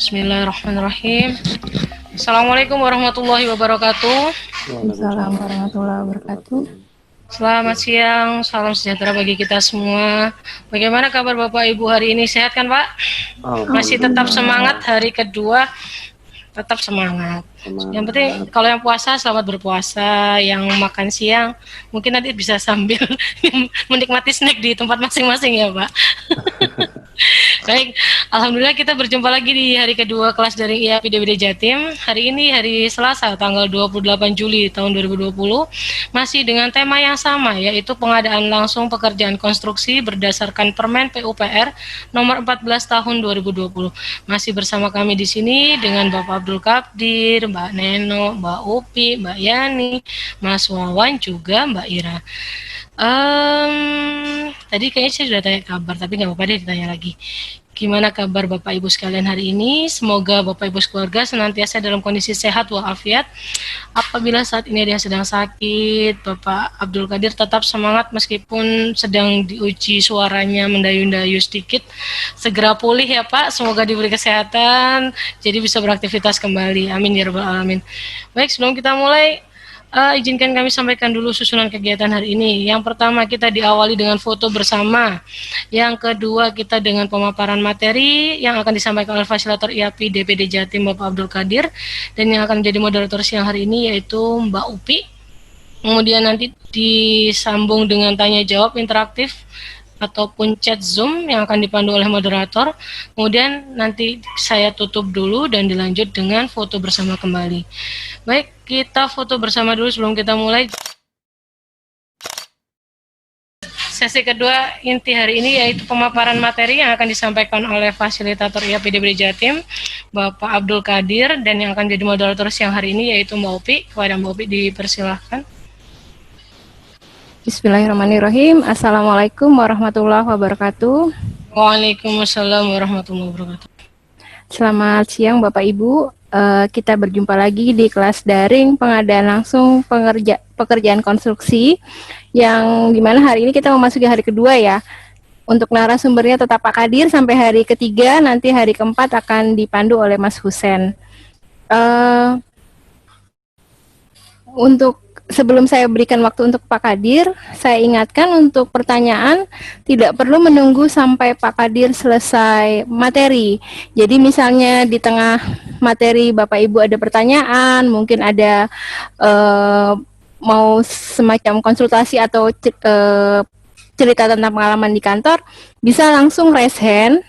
Bismillahirrahmanirrahim. Assalamualaikum warahmatullahi wabarakatuh. Waalaikumsalam warahmatullahi wabarakatuh. Selamat siang, salam sejahtera bagi kita semua. Bagaimana kabar Bapak Ibu hari ini? Sehat kan Pak? Masih tetap semangat hari kedua? Tetap semangat. Yang penting kalau yang puasa selamat berpuasa, yang makan siang mungkin nanti bisa sambil menikmati snack di tempat masing-masing ya Pak. Baik, alhamdulillah kita berjumpa lagi di hari kedua kelas daring IAP DBD Jatim. Hari ini hari Selasa tanggal 28 Juli tahun 2020 masih dengan tema yang sama, yaitu pengadaan langsung pekerjaan konstruksi berdasarkan Permen PUPR nomor 14 tahun 2020. Masih bersama kami di sini dengan Bapak Abdul Qadir, Mbak Neno, Mbak Upi, Mbak Yani, Mas Wawan, juga Mbak Ira. Tadi kayaknya saya sudah tanya kabar, tapi nggak apa-apa deh ditanya lagi. Gimana kabar Bapak Ibu sekalian hari ini? Semoga Bapak Ibu sekeluarga senantiasa dalam kondisi sehat walafiat. Apabila saat ini ada yang sedang sakit, Bapak Abdul Qadir tetap semangat meskipun sedang diuji suaranya mendayu-dayu sedikit. Segera pulih ya Pak, semoga diberi kesehatan, jadi bisa beraktivitas kembali. Amin ya rabbal alamin. Baik, sebelum kita mulai, izinkan kami sampaikan dulu susunan kegiatan hari ini. Yang pertama kita diawali dengan foto bersama. Yang kedua kita dengan pemaparan materi yang akan disampaikan oleh fasilitator IAP DPD Jatim Bapak Abdul Qadir, dan yang akan menjadi moderator siang hari ini yaitu Mbak Upi. Kemudian nanti disambung dengan tanya jawab interaktif ataupun chat Zoom yang akan dipandu oleh moderator. Kemudian nanti saya tutup dulu dan dilanjut dengan foto bersama kembali. Baik, kita foto bersama dulu sebelum kita mulai. Sesi kedua inti hari ini yaitu pemaparan materi yang akan disampaikan oleh fasilitator IAP DBD Jatim Bapak Abdul Qadir, dan yang akan jadi moderator siang hari ini yaitu Mbak Upi. Kepada Mbak Upi dipersilahkan. Bismillahirrahmanirrahim. Assalamualaikum warahmatullahi wabarakatuh. Waalaikumsalam warahmatullahi wabarakatuh. Selamat siang Bapak Ibu. Kita berjumpa lagi di kelas daring pengadaan langsung pekerjaan konstruksi, yang dimana hari ini kita memasuki hari kedua ya. Untuk narasumbernya tetap Pak Qadir sampai hari ketiga, nanti hari keempat akan dipandu oleh Mas Husen. Untuk sebelum saya berikan waktu untuk Pak Qadir, saya ingatkan untuk pertanyaan tidak perlu menunggu sampai Pak Qadir selesai materi. Jadi misalnya di tengah materi Bapak Ibu ada pertanyaan, mungkin ada mau semacam konsultasi atau cerita tentang pengalaman di kantor, bisa langsung raise hand.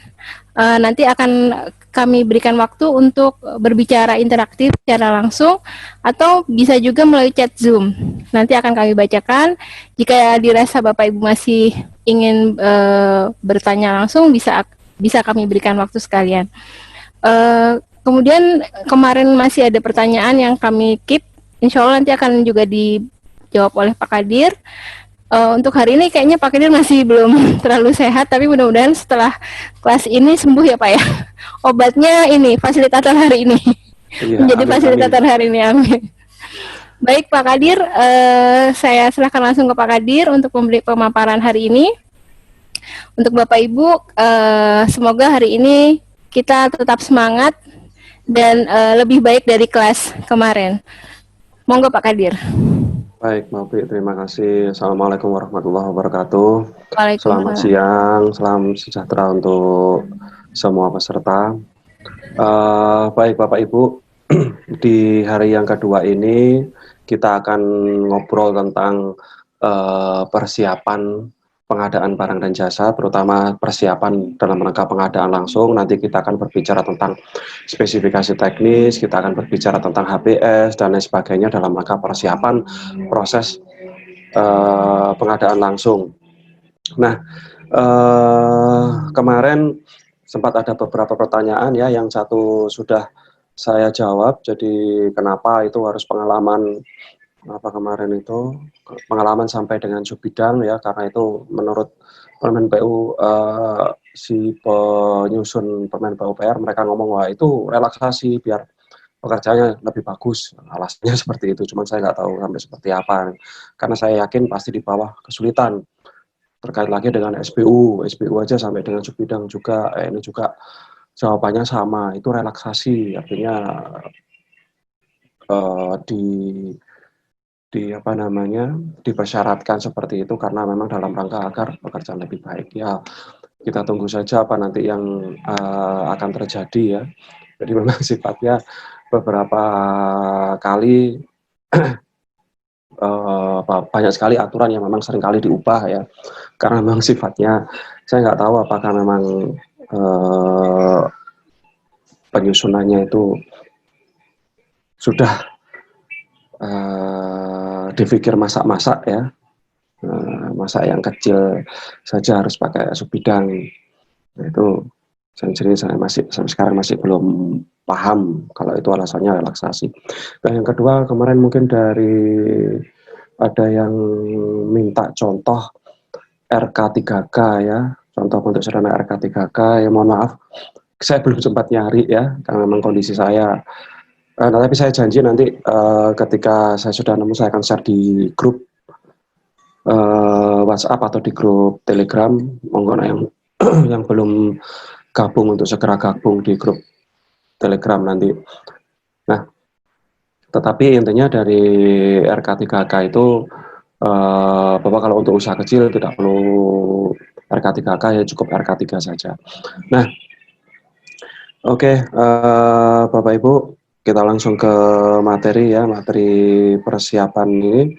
Nanti akan kami berikan waktu untuk berbicara interaktif secara langsung, atau bisa juga melalui chat Zoom. Nanti akan kami bacakan. Jika dirasa Bapak Ibu masih ingin bertanya langsung, bisa kami berikan waktu sekalian. Kemudian kemarin masih ada pertanyaan yang kami keep, insya Allah nanti akan juga dijawab oleh Pak Qadir. Untuk hari ini kayaknya Pak Qadir masih belum terlalu sehat, tapi mudah-mudahan setelah kelas ini sembuh ya Pak ya. Obatnya ini, fasilitator hari ini. Ya, menjadi amin, fasilitator hari ini, amin. Baik Pak Qadir, saya serahkan langsung ke Pak Qadir untuk memberi pemaparan hari ini. Untuk Bapak Ibu, semoga hari ini kita tetap semangat dan lebih baik dari kelas kemarin. Monggo Pak Qadir. Baik, Mbak Upi, terima kasih. Assalamualaikum warahmatullahi wabarakatuh. Selamat siang, salam sejahtera untuk semua peserta. Baik, Bapak Ibu, di hari yang kedua ini kita akan ngobrol tentang persiapan pengadaan barang dan jasa, terutama persiapan dalam rangka pengadaan langsung. Nanti kita akan berbicara tentang spesifikasi teknis, kita akan berbicara tentang HBS, dan lain sebagainya dalam rangka persiapan proses pengadaan langsung. Nah, kemarin sempat ada beberapa pertanyaan ya, yang satu sudah saya jawab, jadi kenapa itu harus pengalaman kemarin itu pengalaman sampai dengan subbidang ya, karena itu menurut Permen PU si penyusun Permen PUPR mereka ngomong wah itu relaksasi biar pekerjaannya lebih bagus, alasannya seperti itu. Cuman saya nggak tahu sampai seperti apa, karena saya yakin pasti di bawah kesulitan terkait lagi dengan SPU aja sampai dengan subbidang juga ini juga Jawabannya sama, itu relaksasi, artinya di apa namanya, dipersyaratkan seperti itu karena memang dalam rangka agar pekerjaan lebih baik. Ya, kita tunggu saja apa nanti yang akan terjadi ya. Jadi memang sifatnya beberapa kali banyak sekali aturan yang memang seringkali diubah ya, karena memang sifatnya saya nggak tahu apakah memang penyusunannya itu sudah dipikir masak-masak ya, masak yang kecil saja harus pakai sup bidang. Nah, itu jadi saya masih sampai sekarang masih belum paham kalau itu alasannya relaksasi. Nah, yang kedua kemarin mungkin dari ada yang minta contoh RK3K ya, contoh untuk sederhana RK3K ya, mohon maaf saya belum sempat nyari ya karena memang kondisi saya. Nah, tapi saya janji nanti ketika saya sudah nemu saya akan share di grup WhatsApp atau di grup Telegram. Monggo yang yang belum gabung untuk segera gabung di grup Telegram nanti. Nah, tetapi intinya dari RK3K itu Bapak kalau untuk usaha kecil tidak perlu RK3K ya, cukup RK3 saja. Nah, oke, Bapak Ibu, kita langsung ke materi ya, materi persiapan ini.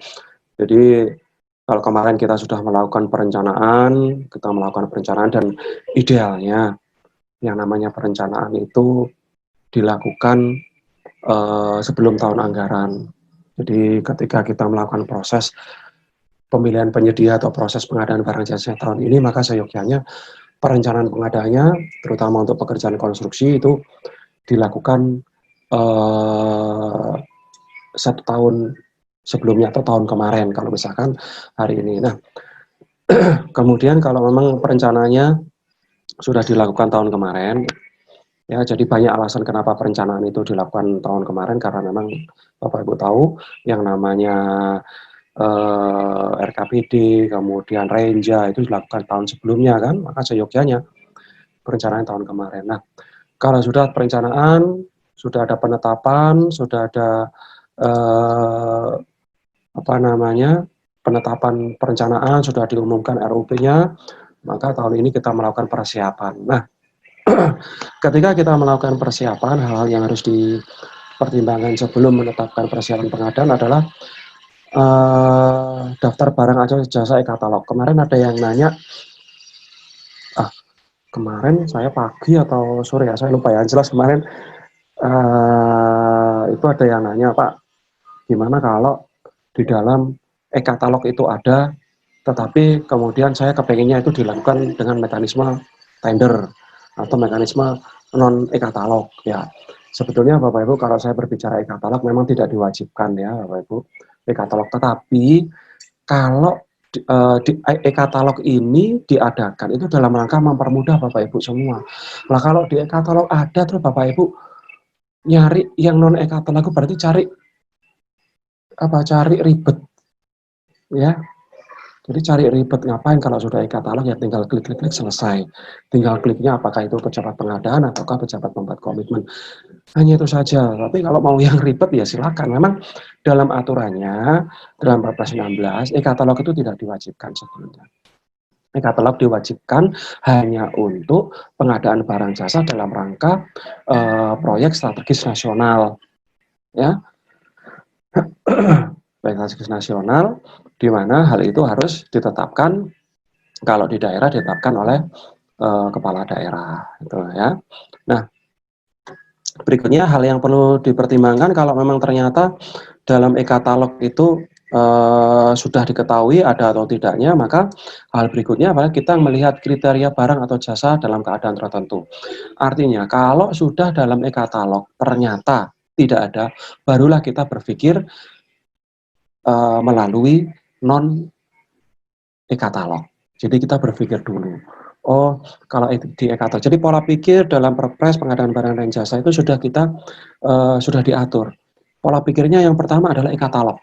Jadi kalau kemarin kita sudah melakukan perencanaan, dan idealnya yang namanya perencanaan itu dilakukan sebelum tahun anggaran. Jadi ketika kita melakukan proses pemilihan penyedia atau proses pengadaan barang jasa tahun ini, maka seyogyanya perencanaan pengadaannya, terutama untuk pekerjaan konstruksi itu dilakukan 1 tahun sebelumnya atau tahun kemarin kalau misalkan hari ini. Nah, kemudian kalau memang perencanaannya sudah dilakukan tahun kemarin, ya jadi banyak alasan kenapa perencanaan itu dilakukan tahun kemarin, karena memang Bapak Ibu tahu yang namanya RKPD, kemudian Renja itu dilakukan tahun sebelumnya kan, maka seyogyanya perencanaan tahun kemarin. Nah, kalau sudah perencanaan, sudah ada penetapan, sudah ada penetapan perencanaan, sudah diumumkan RUP-nya, maka tahun ini kita melakukan persiapan. Nah, ketika kita melakukan persiapan, hal-hal yang harus dipertimbangkan sebelum menetapkan persiapan pengadaan adalah daftar barang atau jasa e-katalog. Kemarin ada yang nanya, kemarin saya pagi atau sore ya, saya lupa ya, jelas kemarin itu ada yang nanya, Pak, gimana kalau di dalam e-katalog itu ada, tetapi kemudian saya kepengennya itu dilakukan dengan mekanisme tender atau mekanisme non e-katalog ya. Sebetulnya Bapak Ibu, kalau saya berbicara e-katalog memang tidak diwajibkan ya Bapak Ibu e-katalog, tetapi kalau e-katalog ini diadakan itu dalam rangka mempermudah Bapak Ibu semua. Nah, kalau di e-katalog ada terus Bapak Ibu nyari yang non e-katalog berarti cari ribet ya. Jadi cari ribet ngapain, kalau sudah e-katalog ya tinggal klik-klik selesai. Tinggal kliknya apakah itu pejabat pengadaan ataukah pejabat pembuat komitmen. Hanya itu saja. Tapi kalau mau yang ribet ya silakan. Memang dalam aturannya dalam Perpres 16 e-katalog itu tidak diwajibkan sebetulnya. E-katalog diwajibkan hanya untuk pengadaan barang jasa dalam rangka proyek strategis nasional. Ya. Proyek strategis nasional, di mana hal itu harus ditetapkan, kalau di daerah ditetapkan oleh kepala daerah, gitu ya. Nah, berikutnya hal yang perlu dipertimbangkan kalau memang ternyata dalam e-katalog itu sudah diketahui ada atau tidaknya, maka hal berikutnya adalah kita melihat kriteria barang atau jasa dalam keadaan tertentu. Artinya kalau sudah dalam e-katalog ternyata tidak ada, barulah kita berpikir melalui non e-katalog. Jadi kita berpikir dulu, oh kalau di e-katalog, jadi pola pikir dalam Perpres pengadaan barang dan jasa itu sudah kita sudah diatur. Pola pikirnya yang pertama adalah e-katalog.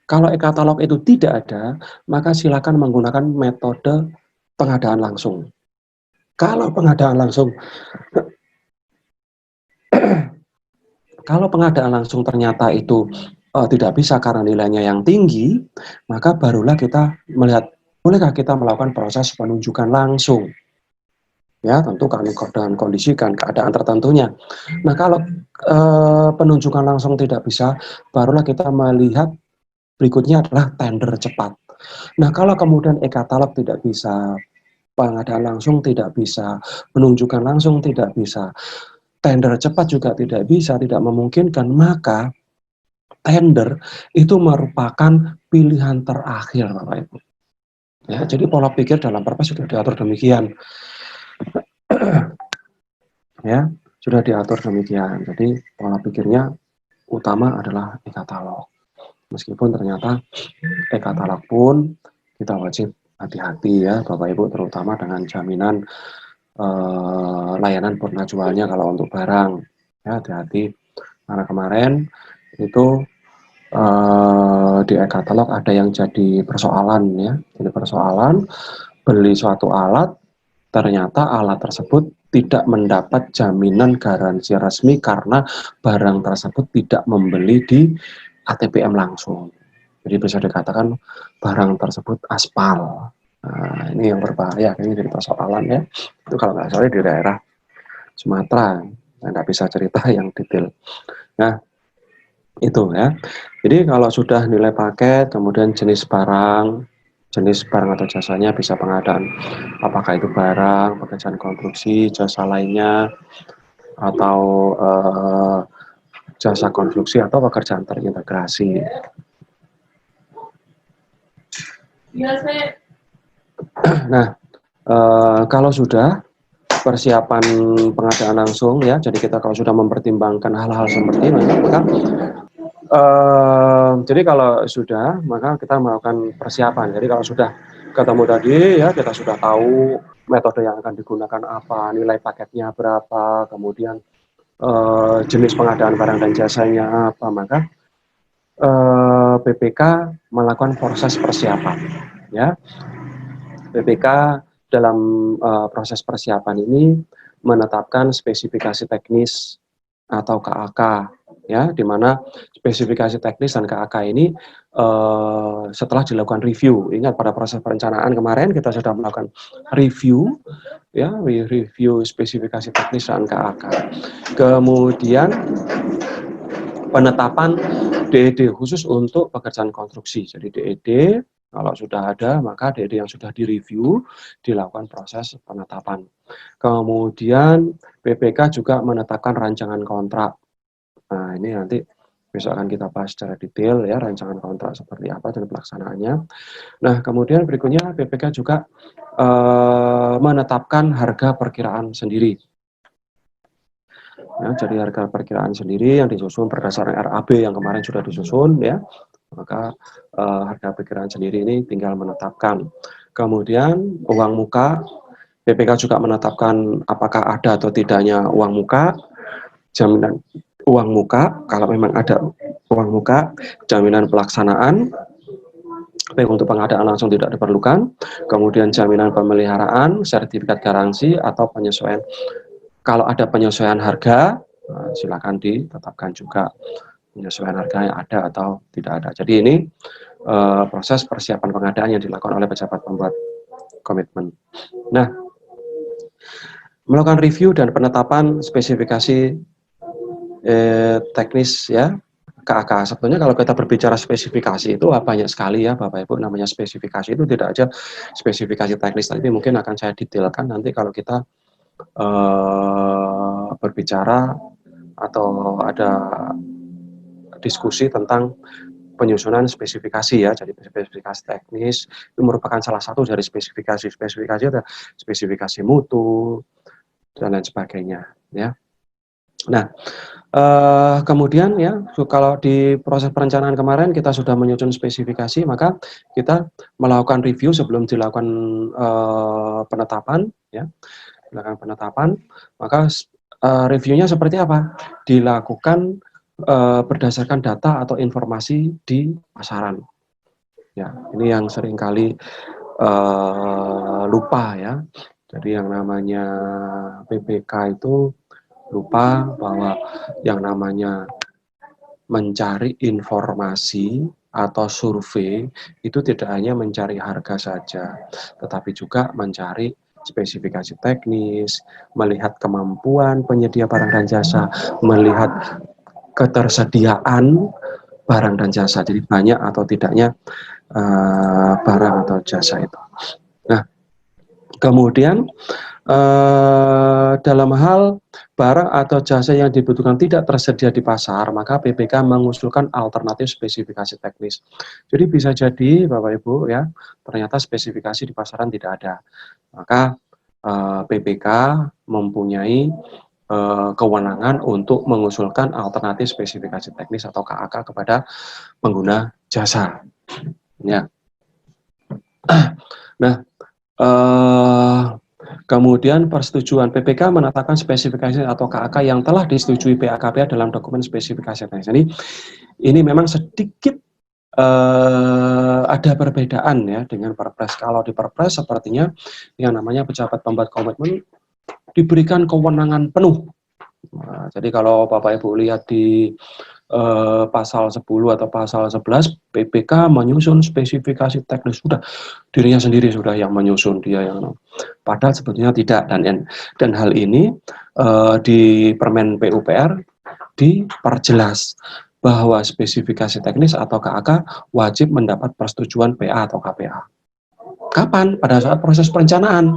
Kalau e-katalog itu tidak ada, maka silakan menggunakan metode pengadaan langsung. Kalau pengadaan langsung kalau pengadaan langsung ternyata itu tidak bisa karena nilainya yang tinggi, maka barulah kita melihat bolehkah kita melakukan proses penunjukan langsung. Ya, tentu dengan kondisi dan keadaan tertentunya. Nah, kalau penunjukan langsung tidak bisa, barulah kita melihat berikutnya adalah tender cepat. Nah, kalau kemudian e-katalog tidak bisa, pengadaan langsung tidak bisa, penunjukan langsung tidak bisa, tender cepat juga tidak bisa, tidak memungkinkan, maka tender itu merupakan pilihan terakhir, Bapak Ibu. Ya, jadi pola pikir dalam Perpres sudah diatur demikian. Ya, sudah diatur demikian. Jadi pola pikirnya utama adalah e-katalog. Meskipun ternyata e-katalog pun kita wajib hati-hati ya Bapak Ibu, terutama dengan jaminan layanan purna jualnya kalau untuk barang. Ya, hati-hati. Karena kemarin itu di e-katalog ada yang jadi persoalan ya. Jadi persoalan beli suatu alat, ternyata alat tersebut tidak mendapat jaminan garansi resmi karena barang tersebut tidak membeli di ATPM langsung. Jadi bisa dikatakan barang tersebut aspal. Nah, ini yang berbahaya, ini jadi persoalan ya. Itu kalau nggak salah di daerah Sumatera, saya nggak bisa cerita yang detail. Nah, itu ya. Jadi kalau sudah nilai paket, kemudian jenis barang atau jasanya bisa pengadaan. Apakah itu barang, pekerjaan konstruksi, jasa lainnya, atau jasa konstruksi atau pekerjaan terintegrasi. Nah, kalau sudah persiapan pengadaan langsung ya, jadi kita kalau sudah mempertimbangkan hal-hal seperti ini, maka jadi kalau sudah, maka kita melakukan persiapan. Jadi kalau sudah ketemu tadi ya, kita sudah tahu metode yang akan digunakan apa, nilai paketnya berapa, kemudian jenis pengadaan barang dan jasanya apa, maka BPK melakukan proses persiapan. Ya, BPK dalam proses persiapan ini menetapkan spesifikasi teknis atau KAK, ya, di mana spesifikasi teknis dan KAK ini setelah dilakukan review. Ingat pada proses perencanaan kemarin kita sudah melakukan review, ya, review spesifikasi teknis dan KAK. Kemudian penetapan DED khusus untuk pekerjaan konstruksi. Jadi DED kalau sudah ada, maka DED yang sudah direview dilakukan proses penetapan. Kemudian BPK juga menetapkan rancangan kontrak. Nah, ini nanti besok akan kita bahas secara detail ya, rancangan kontrak seperti apa dan pelaksanaannya. Nah, kemudian berikutnya BPK juga menetapkan harga perkiraan sendiri. Ya, jadi harga perkiraan sendiri yang disusun berdasarkan RAB yang kemarin sudah disusun ya. Maka harga perkiraan sendiri ini tinggal menetapkan. Kemudian uang muka, BPK juga menetapkan apakah ada atau tidaknya uang muka, jaminan uang muka, kalau memang ada uang muka, jaminan pelaksanaan, baik untuk pengadaan langsung tidak diperlukan, kemudian jaminan pemeliharaan, sertifikat garansi, atau penyesuaian. Kalau ada penyesuaian harga, silakan ditetapkan juga penyesuaian harga yang ada atau tidak ada. Jadi ini proses persiapan pengadaan yang dilakukan oleh pejabat pembuat komitmen. Nah, melakukan review dan penetapan spesifikasi teknis ya, KAK. Sebetulnya kalau kita berbicara spesifikasi itu banyak sekali ya Bapak Ibu, namanya spesifikasi itu tidak aja spesifikasi teknis, tapi mungkin akan saya detailkan nanti kalau kita berbicara atau ada diskusi tentang penyusunan spesifikasi ya. Jadi spesifikasi teknis itu merupakan salah satu dari spesifikasi. Spesifikasi ada spesifikasi mutu dan lain sebagainya ya. Nah, kemudian ya, kalau di proses perencanaan kemarin kita sudah menyusun spesifikasi, maka kita melakukan review sebelum dilakukan penetapan ya. Dilakukan penetapan, maka reviewnya seperti apa? Dilakukan berdasarkan data atau informasi di pasaran. Ya, ini yang seringkali lupa ya. Jadi yang namanya PPK itu lupa bahwa yang namanya mencari informasi atau survei itu tidak hanya mencari harga saja, tetapi juga mencari spesifikasi teknis, melihat kemampuan penyedia barang dan jasa, melihat ketersediaan barang dan jasa, jadi banyak atau tidaknya barang atau jasa itu. Nah, kemudian dalam hal barang atau jasa yang dibutuhkan tidak tersedia di pasar, maka PPK mengusulkan alternatif spesifikasi teknis. Jadi bisa jadi Bapak Ibu ya, ternyata spesifikasi di pasaran tidak ada. Maka PPK mempunyai kewenangan untuk mengusulkan alternatif spesifikasi teknis atau KAK kepada pengguna jasa. Ya. Nah, kemudian persetujuan PPK menetapkan spesifikasi atau KAK yang telah disetujui PAKPA dalam dokumen spesifikasi teknis. Jadi ini memang sedikit ada perbedaan ya dengan Perpres. Kalau di Perpres sepertinya yang namanya pejabat pembuat komitmen diberikan kewenangan penuh. Nah, jadi kalau Bapak Ibu lihat di pasal 10 atau pasal 11 PPK menyusun spesifikasi teknis, sudah dirinya sendiri sudah yang menyusun, dia yang padahal sebetulnya tidak, dan hal ini di Permen PUPR diperjelas bahwa spesifikasi teknis atau KAK wajib mendapat persetujuan PA atau KPA. Kapan? Pada saat proses perencanaan.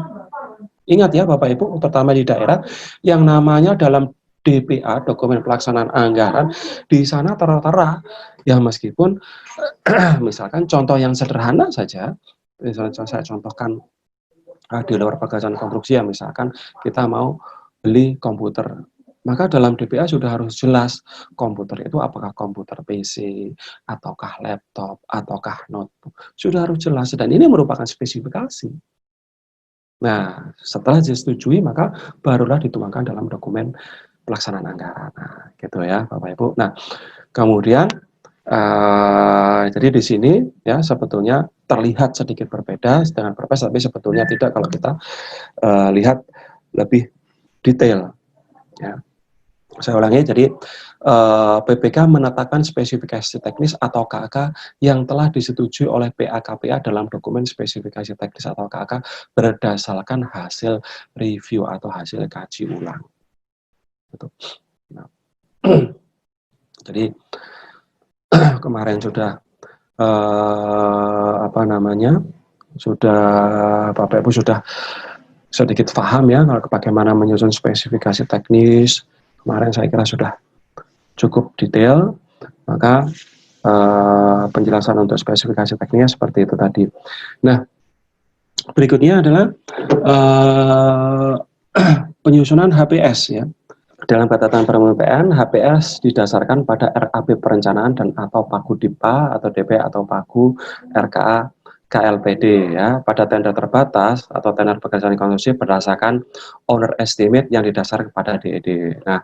Ingat ya Bapak Ibu, terutama di daerah yang namanya dalam DPA, dokumen pelaksanaan anggaran, di sana tertera ya, meskipun misalkan contoh yang sederhana saja, misalnya saya contohkan di luar pekerjaan konstruksi ya, misalkan kita mau beli komputer, maka dalam DPA sudah harus jelas komputer itu apakah komputer PC, ataukah laptop, ataukah notebook, sudah harus jelas, dan ini merupakan spesifikasi. Nah, setelah disetujui maka barulah dituangkan dalam dokumen pelaksanaan anggaran. Nah, gitu ya Bapak Ibu. Nah, kemudian jadi di sini ya sebetulnya terlihat sedikit berbeda dengan Perpres, tapi sebetulnya tidak kalau kita lihat lebih detail. Ya. Saya ulangi, jadi PPK menetapkan spesifikasi teknis atau KAK yang telah disetujui oleh PAKPA dalam dokumen spesifikasi teknis atau KAK berdasarkan hasil review atau hasil kaji ulang. Gitu. Nah, jadi kemarin sudah sudah Bapak Ibu sudah sedikit paham ya bagaimana menyusun spesifikasi teknis. Kemarin saya kira sudah cukup detail, maka penjelasan untuk spesifikasi teknisnya seperti itu tadi. Nah, berikutnya adalah penyusunan HPS ya. Dalam catatan Permen HPS didasarkan pada RAP perencanaan dan atau Pagu DIPA atau DP atau Pagu RKA KLPD ya, pada tender terbatas atau tender pekerjaan konstruksi berdasarkan owner estimate yang didasarkan kepada DED. Nah,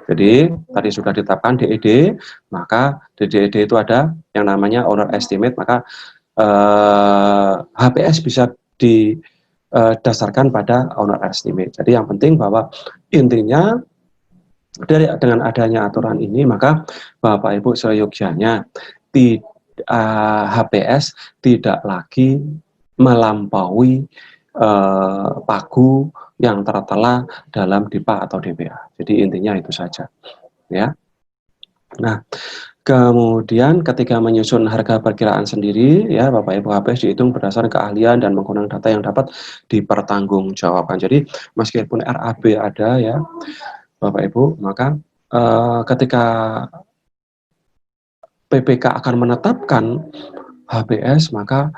jadi tadi sudah ditetapkan DED, maka di DED itu ada yang namanya owner estimate, maka HPS bisa didasarkan pada owner estimate. Jadi yang penting bahwa intinya dengan adanya aturan ini, maka Bapak Ibu seyogyanya HPS tidak lagi melampaui pagu yang tertera dalam DIPA atau DPA. Jadi intinya itu saja, ya. Nah, kemudian ketika menyusun harga perkiraan sendiri, ya Bapak Ibu, HPS dihitung berdasarkan keahlian dan menggunakan data yang dapat dipertanggungjawabkan. Jadi meskipun RAB ada ya, Bapak Ibu, maka ketika PPK akan menetapkan HPS, maka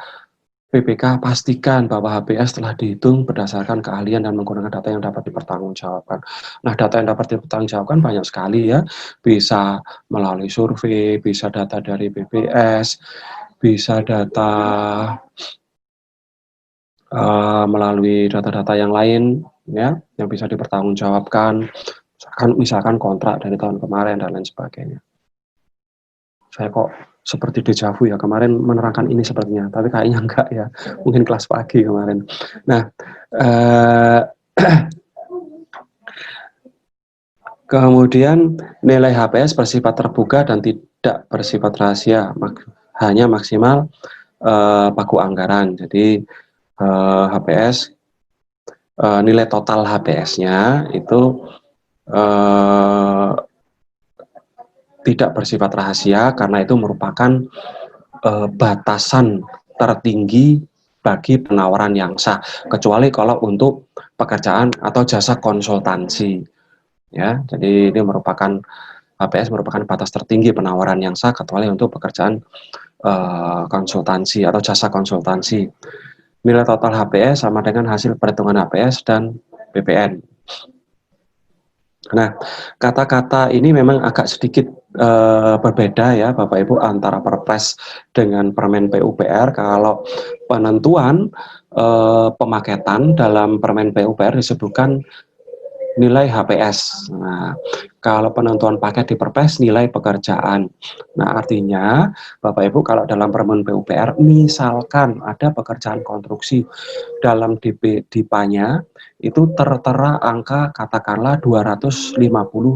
PPK pastikan bahwa HPS telah dihitung berdasarkan keahlian dan menggunakan data yang dapat dipertanggungjawabkan. Nah, data yang dapat dipertanggungjawabkan banyak sekali ya, bisa melalui survei, bisa data dari BPS, bisa data melalui data-data yang lain ya, yang bisa dipertanggungjawabkan. Misalkan kontrak dari tahun kemarin dan lain sebagainya. Saya kok seperti dejavu ya, kemarin menerangkan ini sepertinya, tapi kayaknya enggak ya, mungkin kelas pagi kemarin. Nah, kemudian nilai HPS bersifat terbuka dan tidak bersifat rahasia, hanya maksimal pagu anggaran. Jadi HPS, nilai total HPS-nya itu tidak bersifat rahasia karena itu merupakan batasan tertinggi bagi penawaran yang sah, kecuali kalau untuk pekerjaan atau jasa konsultansi. Ya, jadi ini merupakan HPS merupakan batas tertinggi penawaran yang sah kecuali untuk pekerjaan konsultansi atau jasa konsultansi. Nilai total HPS sama dengan hasil perhitungan HPS dan BPN. Nah, kata-kata ini memang agak sedikit berbeda ya Bapak Ibu antara Perpres dengan Permen PUPR. Kalau penentuan pemaketan dalam Permen PUPR disebutkan nilai HPS. Nah, kalau penentuan paket di Perpres nilai pekerjaan. Nah, artinya Bapak Ibu kalau dalam Permen PUPR misalkan ada pekerjaan konstruksi dalam DIPA-nya itu tertera angka katakanlah 250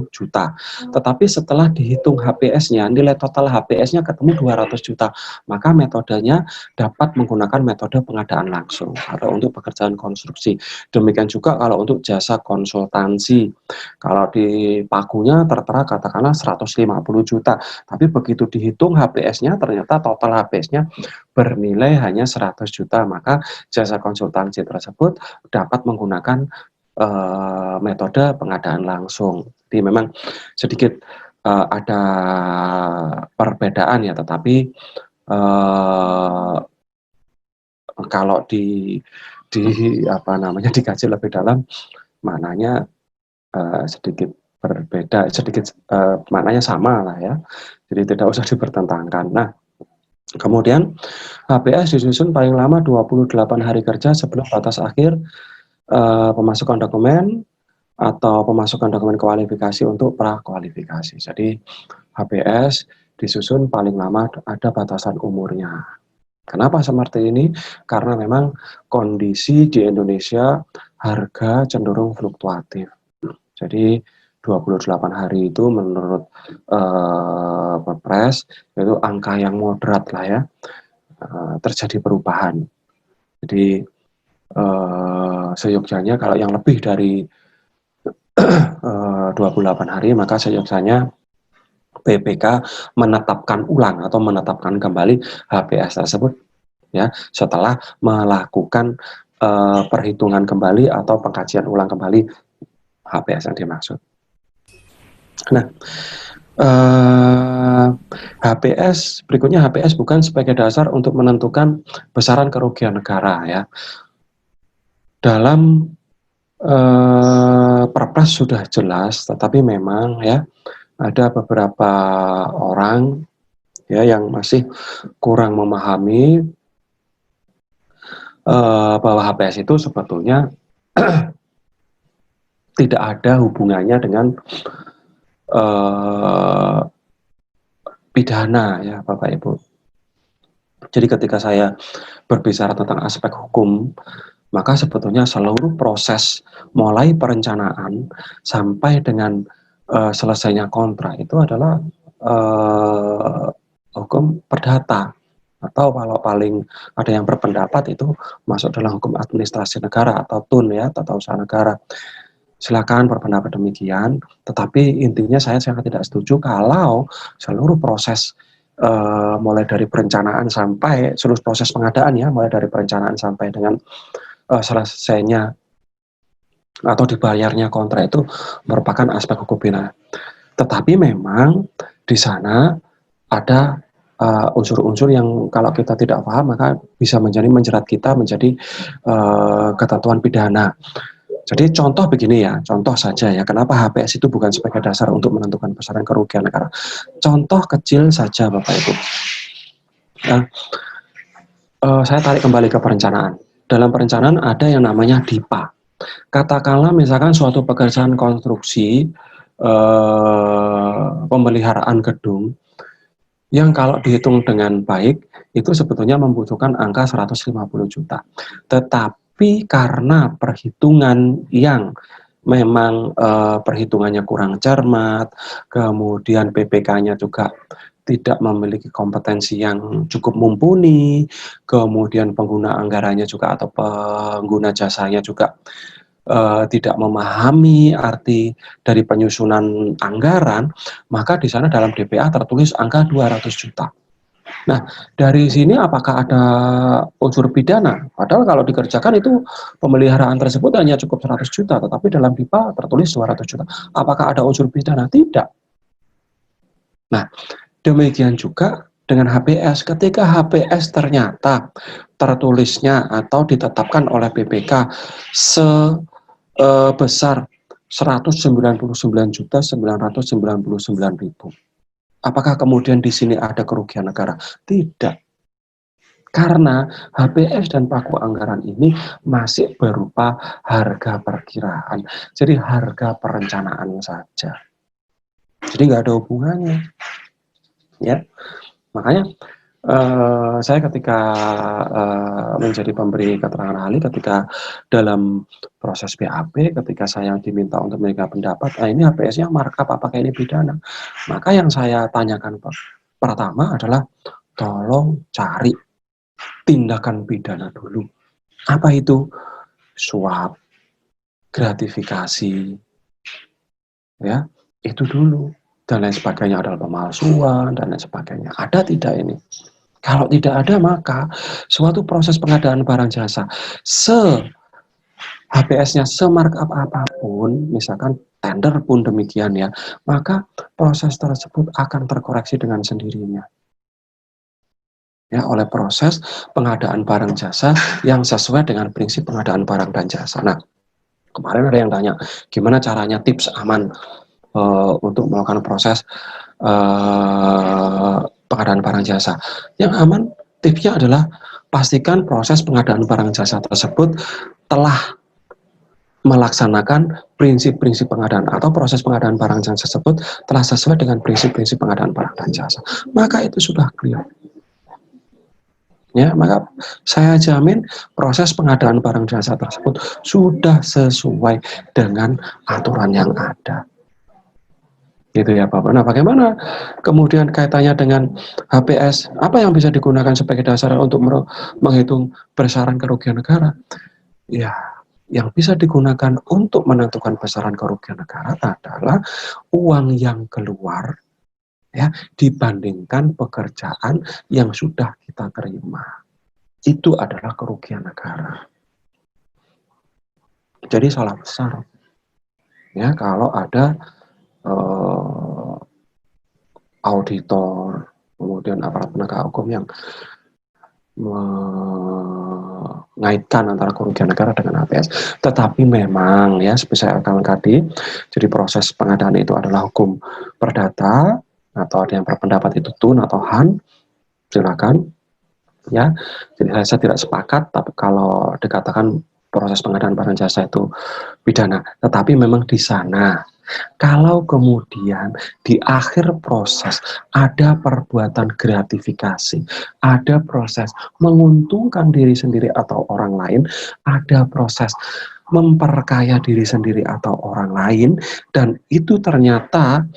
juta. Tetapi setelah dihitung HPS-nya, nilai total HPS-nya ketemu 200 juta, maka metodenya dapat menggunakan metode pengadaan langsung atau untuk pekerjaan konstruksi. Demikian juga kalau untuk jasa konsultansi. Kalau di pagunya tertera katakanlah 150 juta, tapi begitu dihitung HPS-nya ternyata total HPS-nya bernilai hanya 100 juta, maka jasa konsultansi tersebut dapat menggunakan metode pengadaan langsung. Jadi memang sedikit ada perbedaan ya, tetapi kalau dikaji lebih dalam, maknanya sedikit berbeda, sedikit maknanya sama lah ya. Jadi tidak usah dipertentangkan. Nah, kemudian HPS disusun paling lama 28 hari kerja sebelum batas akhir pemasukan dokumen atau pemasukan dokumen kualifikasi untuk prakualifikasi. Jadi HPS disusun paling lama ada batasan umurnya. Kenapa seperti ini? Karena memang kondisi di Indonesia harga cenderung fluktuatif. Jadi 28 hari itu menurut Perpres itu angka yang moderat lah ya, terjadi perubahan. Jadi seyogyanya kalau yang lebih dari 28 hari maka seyogyanya BPK menetapkan ulang atau menetapkan kembali HPS tersebut ya setelah melakukan perhitungan kembali atau pengkajian ulang kembali HPS yang dimaksud. Nah, HPS berikutnya, HPS bukan sebagai dasar untuk menentukan besaran kerugian negara ya. Dalam Perpres sudah jelas, tetapi memang ya ada beberapa orang ya yang masih kurang memahami bahwa HPS itu sebetulnya tidak ada hubungannya dengan pidana ya Bapak Ibu. Jadi ketika saya berbicara tentang aspek hukum, maka sebetulnya seluruh proses mulai perencanaan sampai dengan selesainya kontrak itu adalah hukum perdata, atau kalau paling ada yang berpendapat itu masuk dalam hukum administrasi negara atau TUN ya, tata usaha negara. Silakan berpendapat demikian, tetapi intinya saya sangat tidak setuju kalau seluruh proses mulai dari perencanaan sampai seluruh proses pengadaan ya, mulai dari perencanaan sampai dengan selesainya atau dibayarnya kontrak itu merupakan aspek hukum pidana. Tetapi memang di sana ada unsur-unsur yang kalau kita tidak paham maka bisa menjerat kita menjadi ketentuan pidana. Jadi contoh begini ya, contoh saja ya, kenapa HPS itu bukan sebagai dasar untuk menentukan besaran kerugian negara. Contoh kecil saja Bapak Ibu. Nah, saya tarik kembali ke perencanaan. Dalam perencanaan ada yang namanya DIPA. Katakanlah misalkan suatu pekerjaan konstruksi, pemeliharaan gedung, yang kalau dihitung dengan baik itu sebetulnya membutuhkan angka 150 juta. Tetapi karena perhitungan yang memang perhitungannya kurang cermat, kemudian PPK-nya juga tidak memiliki kompetensi yang cukup mumpuni, kemudian pengguna anggarannya juga atau pengguna jasanya juga tidak memahami arti dari penyusunan anggaran, maka di sana dalam DPA tertulis angka 200 juta. Nah, dari sini apakah ada unsur pidana? Padahal kalau dikerjakan itu pemeliharaan tersebut hanya cukup 100 juta, tetapi dalam DIPA tertulis 200 juta. Apakah ada unsur pidana? Tidak. Nah, demikian juga dengan HPS. Ketika HPS ternyata tertulisnya atau ditetapkan oleh BPK sebesar 199.999.000. Apakah kemudian di sini ada kerugian negara? Tidak. Karena HPS dan pagu anggaran ini masih berupa harga perkiraan. Jadi harga perencanaan saja. Jadi nggak ada hubungannya. Ya, makanya saya ketika menjadi pemberi keterangan ahli, ketika dalam proses BAP, ketika saya diminta untuk memberikan pendapat, ini HPS-nya markup apakah ini pidana? Maka yang saya tanyakan pertama adalah tolong cari tindakan pidana dulu. Apa itu? Suap, gratifikasi, ya itu dulu. Dan lain sebagainya adalah pemalsuan dan lain sebagainya. Ada tidak ini? Kalau tidak ada, maka suatu proses pengadaan barang jasa HPS-nya semarkup apapun, misalkan tender pun demikian ya, maka proses tersebut akan terkoreksi dengan sendirinya. Ya, oleh proses pengadaan barang jasa yang sesuai dengan prinsip pengadaan barang dan jasa. Nah, kemarin ada yang tanya, gimana caranya tips aman untuk melakukan proses pengadaan barang jasa. Yang aman, tipsnya adalah pastikan proses pengadaan barang jasa tersebut telah melaksanakan prinsip-prinsip pengadaan atau proses pengadaan barang jasa tersebut telah sesuai dengan prinsip-prinsip pengadaan barang dan jasa. Maka itu sudah clear. Ya, maka saya jamin proses pengadaan barang jasa tersebut sudah sesuai dengan aturan yang ada. Gitu ya Bapak. Nah, bagaimana kemudian kaitannya dengan HPS? Apa yang bisa digunakan sebagai dasar untuk menghitung besaran kerugian negara? Ya, yang bisa digunakan untuk menentukan besaran kerugian negara adalah uang yang keluar ya dibandingkan pekerjaan yang sudah kita terima. Itu adalah kerugian negara. Jadi salah besar ya kalau ada auditor, kemudian aparat penegak hukum yang mengaitkan antara kerugian negara dengan HPS. Tetapi memang ya seperti saya katakan tadi, jadi proses pengadaan itu adalah hukum perdata atau ada yang berpendapat itu TUN atau HAN, silakan ya. Jadi saya tidak sepakat tapi kalau dikatakan proses pengadaan barang jasa itu pidana, tetapi memang di sana kalau kemudian di akhir proses ada perbuatan gratifikasi, ada proses menguntungkan diri sendiri atau orang lain, ada proses memperkaya diri sendiri atau orang lain, dan itu ternyata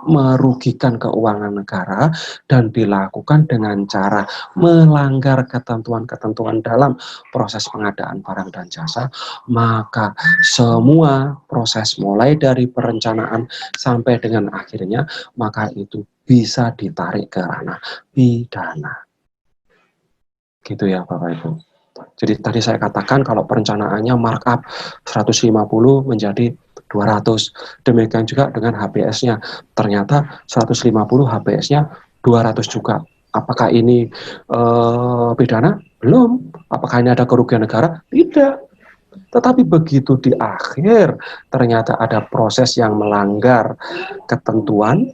merugikan keuangan negara dan dilakukan dengan cara melanggar ketentuan-ketentuan dalam proses pengadaan barang dan jasa, maka semua proses mulai dari perencanaan sampai dengan akhirnya, maka itu bisa ditarik ke ranah pidana. Gitu ya Bapak Ibu. Jadi tadi saya katakan kalau perencanaannya markup 150 menjadi 200. Demikian juga dengan HPS-nya. Ternyata 150 HPS-nya 200 juga. Apakah ini pidana? Belum. Apakah ini ada kerugian negara? Tidak. Tetapi begitu di akhir ternyata ada proses yang melanggar ketentuan,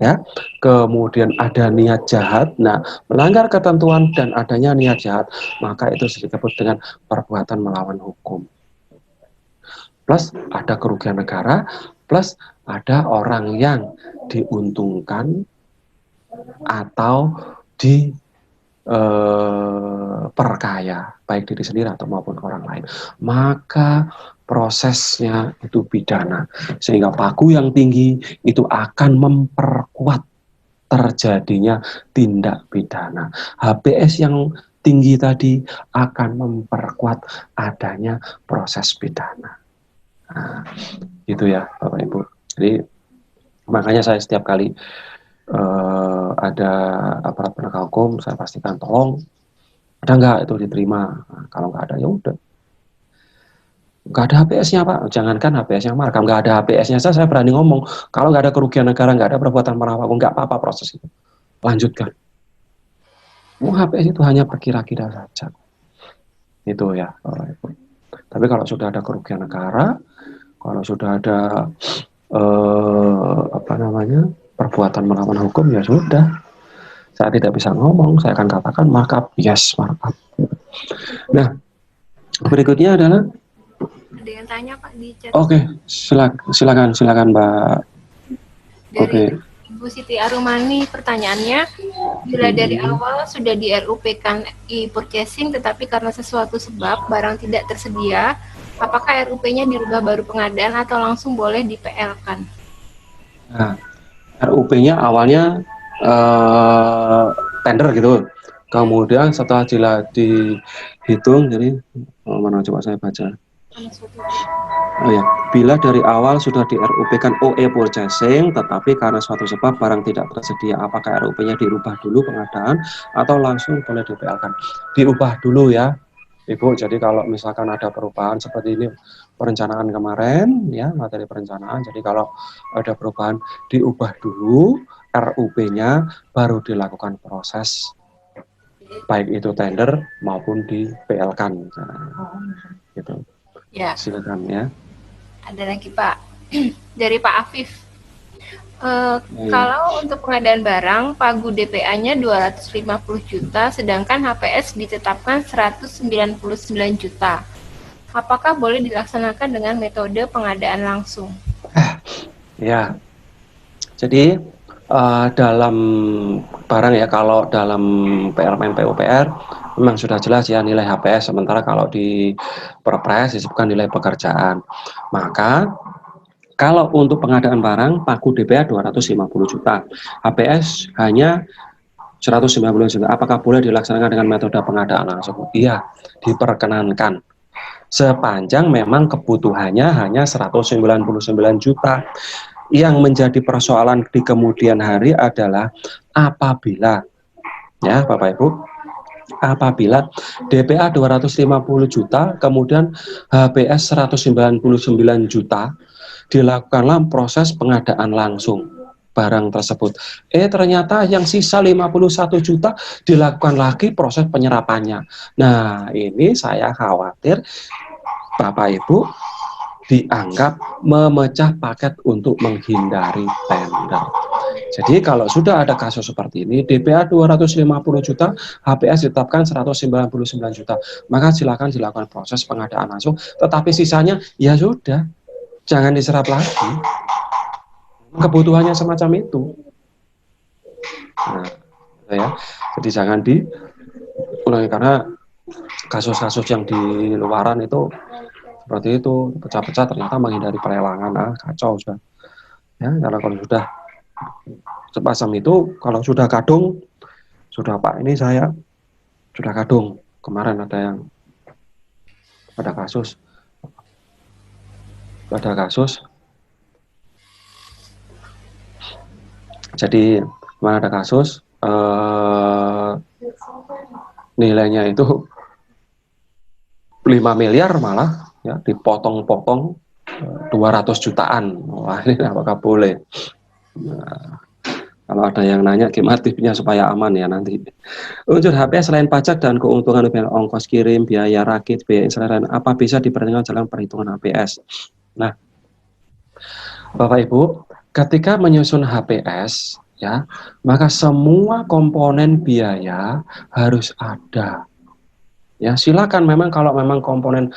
ya, kemudian ada niat jahat. Nah, melanggar ketentuan dan adanya niat jahat, maka itu disebut dengan perbuatan melawan hukum. Plus ada kerugian negara, plus ada orang yang diuntungkan atau perkaya, baik diri sendiri atau maupun orang lain, maka prosesnya itu pidana. Sehingga pagu yang tinggi itu akan memperkuat terjadinya tindak pidana. HPS yang tinggi tadi akan memperkuat adanya proses pidana. Nah, gitu ya Bapak Ibu. Jadi makanya saya setiap kali ada aparat penegak hukum, saya pastikan tolong ada nggak itu diterima. Nah, kalau nggak ada ya udah. Nggak ada HPS-nya Pak, jangankan HPS-nya markam, nggak ada HPS-nya saya berani ngomong. Kalau nggak ada kerugian negara, nggak ada perbuatan pernah hukum, nggak apa-apa proses itu. Lanjutkan. HPS itu hanya perkira-kira saja. Itu ya. Tapi kalau sudah ada kerugian negara, kalau sudah ada perbuatan melawan hukum, ya sudah. Saya tidak bisa ngomong, saya akan katakan markup, yes markup. Nah, berikutnya adalah Ada yang tanya Pak di chat. Oke, silakan Mbak. Dari Ibu Siti Arumani, pertanyaannya, bila dari awal sudah di RUP-kan e-purchasing, tetapi karena sesuatu sebab barang tidak tersedia, apakah RUP-nya dirubah baru pengadaan atau langsung boleh di PL-kan? Nah, RUP-nya awalnya tender gitu, kemudian setelah dihitung, jadi mana coba saya baca. Oh ya, bila dari awal sudah di RUP-kan OE purchasing, tetapi karena suatu sebab barang tidak tersedia, apakah RUP-nya dirubah dulu pengadaan atau langsung boleh DPL-kan? Diubah dulu ya, Ibu. Jadi kalau misalkan ada perubahan seperti ini perencanaan kemarin, ya materi perencanaan. Jadi kalau ada perubahan diubah dulu RUP-nya, baru dilakukan proses baik itu tender maupun di PL-kan. Gitu. Ya. Silakan ya. Ada lagi Pak, dari Pak Afif. Kalau untuk pengadaan barang, pagu DPA-nya 250 juta, sedangkan HPS ditetapkan 199 juta. Apakah boleh dilaksanakan dengan metode pengadaan langsung? Ya, jadi dalam barang ya, kalau dalam PLN PUPR memang sudah jelas ya nilai HPS, sementara kalau di Perpres disebutkan nilai pekerjaan. Maka kalau untuk pengadaan barang, pagu DPA 250 juta, HPS hanya 190 juta. Apakah boleh dilaksanakan dengan metode pengadaan langsung? Iya, diperkenankan. Sepanjang memang kebutuhannya hanya 199 juta. Yang menjadi persoalan di kemudian hari adalah apabila, ya Bapak Ibu, apabila DPA 250 juta, kemudian HPS 199 juta, dilakukanlah proses pengadaan langsung barang tersebut. Ternyata yang sisa 51 juta dilakukan lagi proses penyerapannya. Nah, ini saya khawatir Bapak Ibu dianggap memecah paket untuk menghindari tender. Jadi kalau sudah ada kasus seperti ini, DPA 250 juta, HPS ditetapkan 199 juta, maka silakan dilakukan proses pengadaan langsung, tetapi sisanya ya sudah, jangan diserap lagi. Kebutuhannya semacam itu. Nah, ya, jadi jangan diulangi, karena kasus-kasus yang di luaran itu seperti itu, pecah-pecah ternyata menghindari pelelangan, kacau sudah. Ya, karena kalau sudah sepasang itu, kalau sudah kadung, sudah Pak, ini saya sudah kadung. Kemarin ada kasus, jadi kemarin ada kasus, nilainya itu 5 miliar malah, ya dipotong-potong 200 jutaan. Wah, ini apakah boleh? Nah, kalau ada yang nanya gimana tipsnya supaya aman ya nanti. Unsur HPS selain pajak dan keuntungan ongkos kirim, biaya rakit, biaya installasi, apa bisa diperhitungkan dalam perhitungan HPS? Nah, Bapak Ibu, ketika menyusun HPS, ya, maka semua komponen biaya harus ada. Ya, silakan memang kalau memang komponen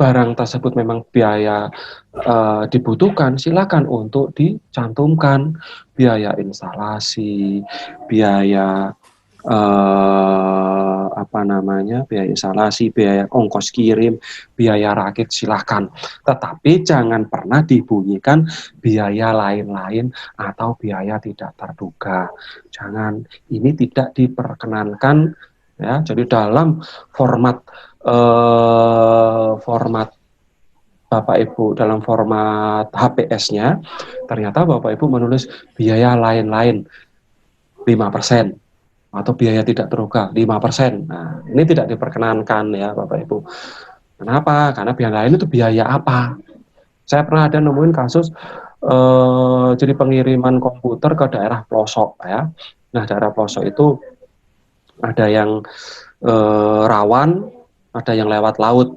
barang tersebut memang biaya dibutuhkan, silakan untuk dicantumkan biaya instalasi, biaya biaya instalasi, biaya ongkos kirim, biaya rakit, silahkan. Tetapi jangan pernah dibunyikan biaya lain-lain atau biaya tidak terduga. Jangan, ini tidak diperkenankan ya. Jadi dalam format Bapak Ibu, dalam format HPS-nya ternyata Bapak Ibu menulis biaya lain-lain 5% atau biaya tidak terduga 5%. Nah, ini tidak diperkenankan ya Bapak Ibu. Kenapa? Karena biaya lain itu biaya apa? Saya pernah ada nemuin kasus jadi pengiriman komputer ke daerah pelosok ya. Nah, daerah pelosok itu ada yang rawan, ada yang lewat laut.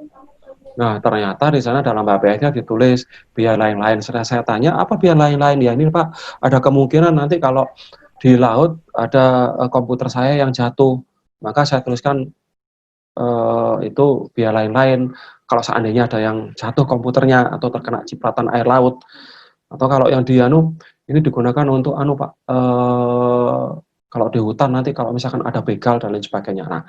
Nah, ternyata di sana dalam HPS-nya ditulis biaya lain-lain. Setelah saya tanya, apa biaya lain-lain? Ya ini Pak, ada kemungkinan nanti kalau di laut ada komputer saya yang jatuh. Maka saya tuliskan itu biaya lain-lain. Kalau seandainya ada yang jatuh komputernya atau terkena cipratan air laut. Atau kalau yang di ini digunakan untuk Pak, kalau di hutan nanti kalau misalkan ada begal dan lain sebagainya. Nah,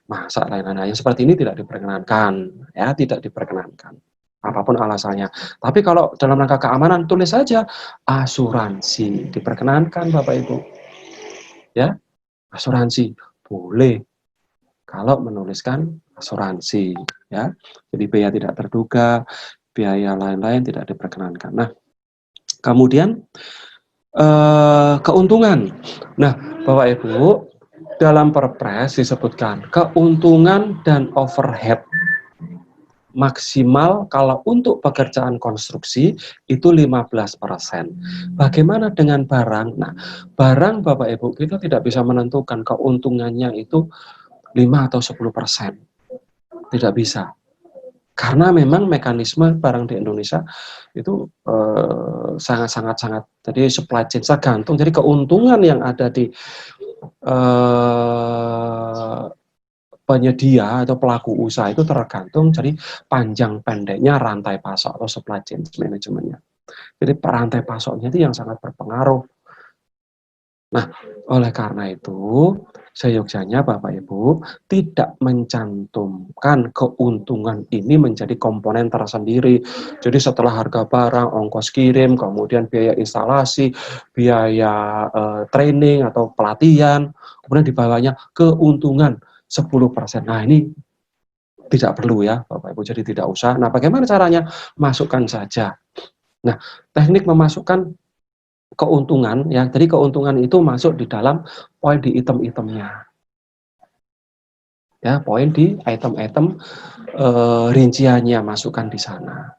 masa lain-lain yang seperti ini tidak diperkenankan, ya tidak diperkenankan. Apapun alasannya. Tapi kalau dalam rangka keamanan tulis saja asuransi, diperkenankan Bapak Ibu. Ya, asuransi boleh kalau menuliskan asuransi, ya. Jadi biaya tidak terduga, biaya lain-lain tidak diperkenankan. Nah, kemudian keuntungan. Nah, Bapak Ibu, dalam Perpres disebutkan keuntungan dan overhead maksimal kalau untuk pekerjaan konstruksi itu 15%. Bagaimana dengan barang? Nah, barang Bapak Ibu kita tidak bisa menentukan keuntungannya itu 5 atau 10%. Tidak bisa. Karena memang mekanisme barang di Indonesia itu sangat. Jadi supply chain gantung. Jadi keuntungan yang ada di penyedia atau pelaku usaha itu tergantung jadi panjang pendeknya rantai pasok atau supply chain manajemennya. Jadi rantai pasoknya itu yang sangat berpengaruh. Nah, oleh karena itu, seyogyanya Bapak Ibu tidak mencantumkan keuntungan ini menjadi komponen tersendiri. Jadi setelah harga barang, ongkos kirim, kemudian biaya instalasi, biaya training atau pelatihan, kemudian di bawahnya keuntungan 10%. Nah, ini tidak perlu ya Bapak Ibu, jadi tidak usah. Nah, bagaimana caranya? Masukkan saja. Nah, teknik memasukkan keuntungan ya, jadi keuntungan itu masuk di dalam poin di item-itemnya ya, poin di item-item rinciannya masukkan di sana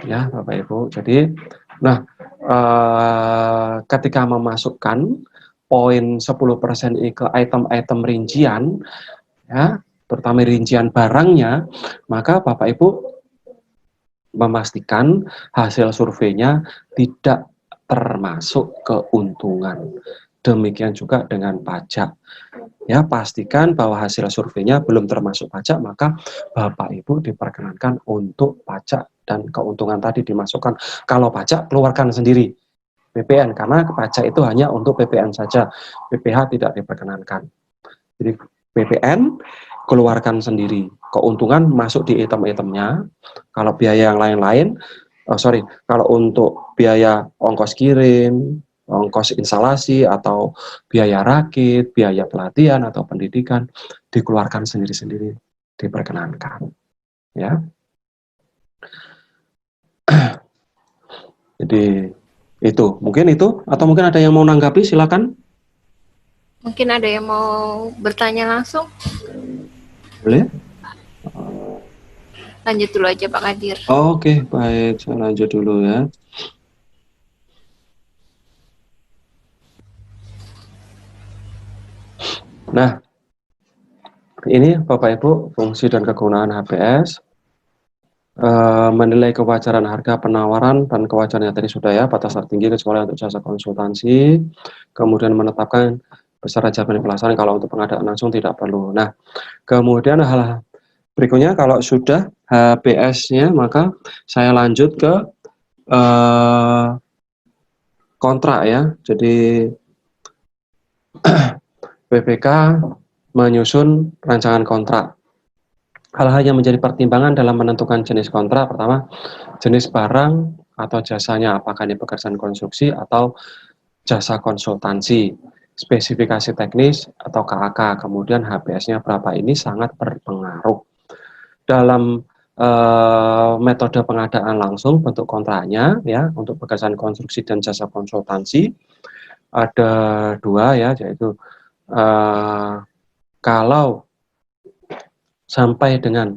ya Bapak Ibu. Jadi nah ketika memasukkan poin 10% ini ke item-item rincian ya, terutama rincian barangnya, maka Bapak Ibu memastikan hasil surveinya tidak termasuk keuntungan. Demikian juga dengan pajak. Ya, pastikan bahwa hasil surveinya belum termasuk pajak, maka Bapak Ibu diperkenankan untuk pajak dan keuntungan tadi dimasukkan. Kalau pajak keluarkan sendiri PPN, karena pajak itu hanya untuk PPN saja. PPH tidak diperkenankan. Jadi PPN keluarkan sendiri. Keuntungan masuk di item-itemnya. Kalau biaya yang lain-lain, kalau untuk biaya ongkos kirim, ongkos instalasi atau biaya rakit, biaya pelatihan atau pendidikan dikeluarkan sendiri-sendiri, diperkenankan. Ya. Jadi itu, mungkin itu atau mungkin ada yang mau nanggapi, silakan. Mungkin ada yang mau bertanya langsung? Boleh? Lanjut dulu aja Pak Kadir. Oke, baik, saya lanjut dulu ya. Nah, ini Bapak Ibu fungsi dan kegunaan HPS. Menilai kewajaran harga penawaran dan kewajarannya tadi sudah ya, batas tertinggi kecuali untuk jasa konsultansi, kemudian menetapkan besaran jaminan pelaksanaan, kalau untuk pengadaan langsung tidak perlu. Nah, kemudian hal berikutnya kalau sudah HPS-nya, maka saya lanjut ke kontrak ya. Jadi BPK menyusun rancangan kontrak. Hal-hal yang menjadi pertimbangan dalam menentukan jenis kontrak, pertama, jenis barang atau jasanya, apakah ini pekerjaan konstruksi atau jasa konsultansi, spesifikasi teknis atau KAK, kemudian HPS-nya berapa, ini sangat berpengaruh. Dalam metode pengadaan langsung, bentuk kontraknya ya, untuk pekerjaan konstruksi dan jasa konsultansi ada dua ya, yaitu kalau sampai dengan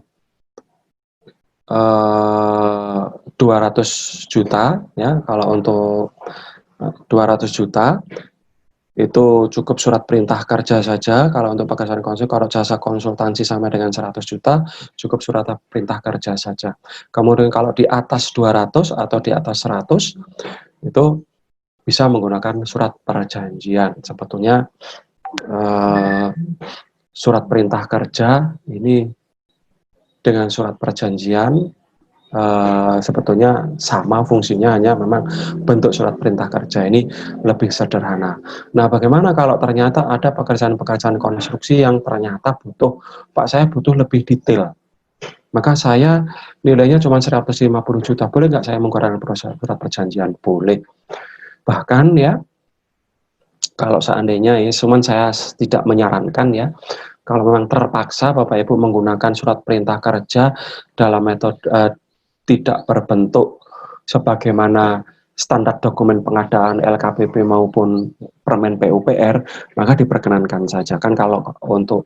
200 juta ya, kalau untuk 200 juta itu cukup surat perintah kerja saja. Kalau untuk pekerjaan konstruksi, kalau jasa konsultansi sampai dengan 100 juta cukup surat perintah kerja saja. Kemudian kalau di atas 200 atau di atas 100 itu bisa menggunakan surat perjanjian. Sebetulnya surat perintah kerja ini dengan surat perjanjian sebetulnya sama fungsinya, hanya memang bentuk surat perintah kerja ini lebih sederhana. Nah, bagaimana kalau ternyata ada pekerjaan-pekerjaan konstruksi yang ternyata butuh, Pak, saya butuh lebih detail, maka saya nilainya cuma 150 juta, boleh nggak saya menggunakan surat perjanjian? Boleh. Bahkan ya, kalau seandainya ya, cuman saya tidak menyarankan ya, kalau memang terpaksa Bapak Ibu menggunakan surat perintah kerja dalam metode tidak berbentuk sebagaimana standar dokumen pengadaan LKPP maupun Permen PUPR, maka diperkenankan saja. Kan kalau untuk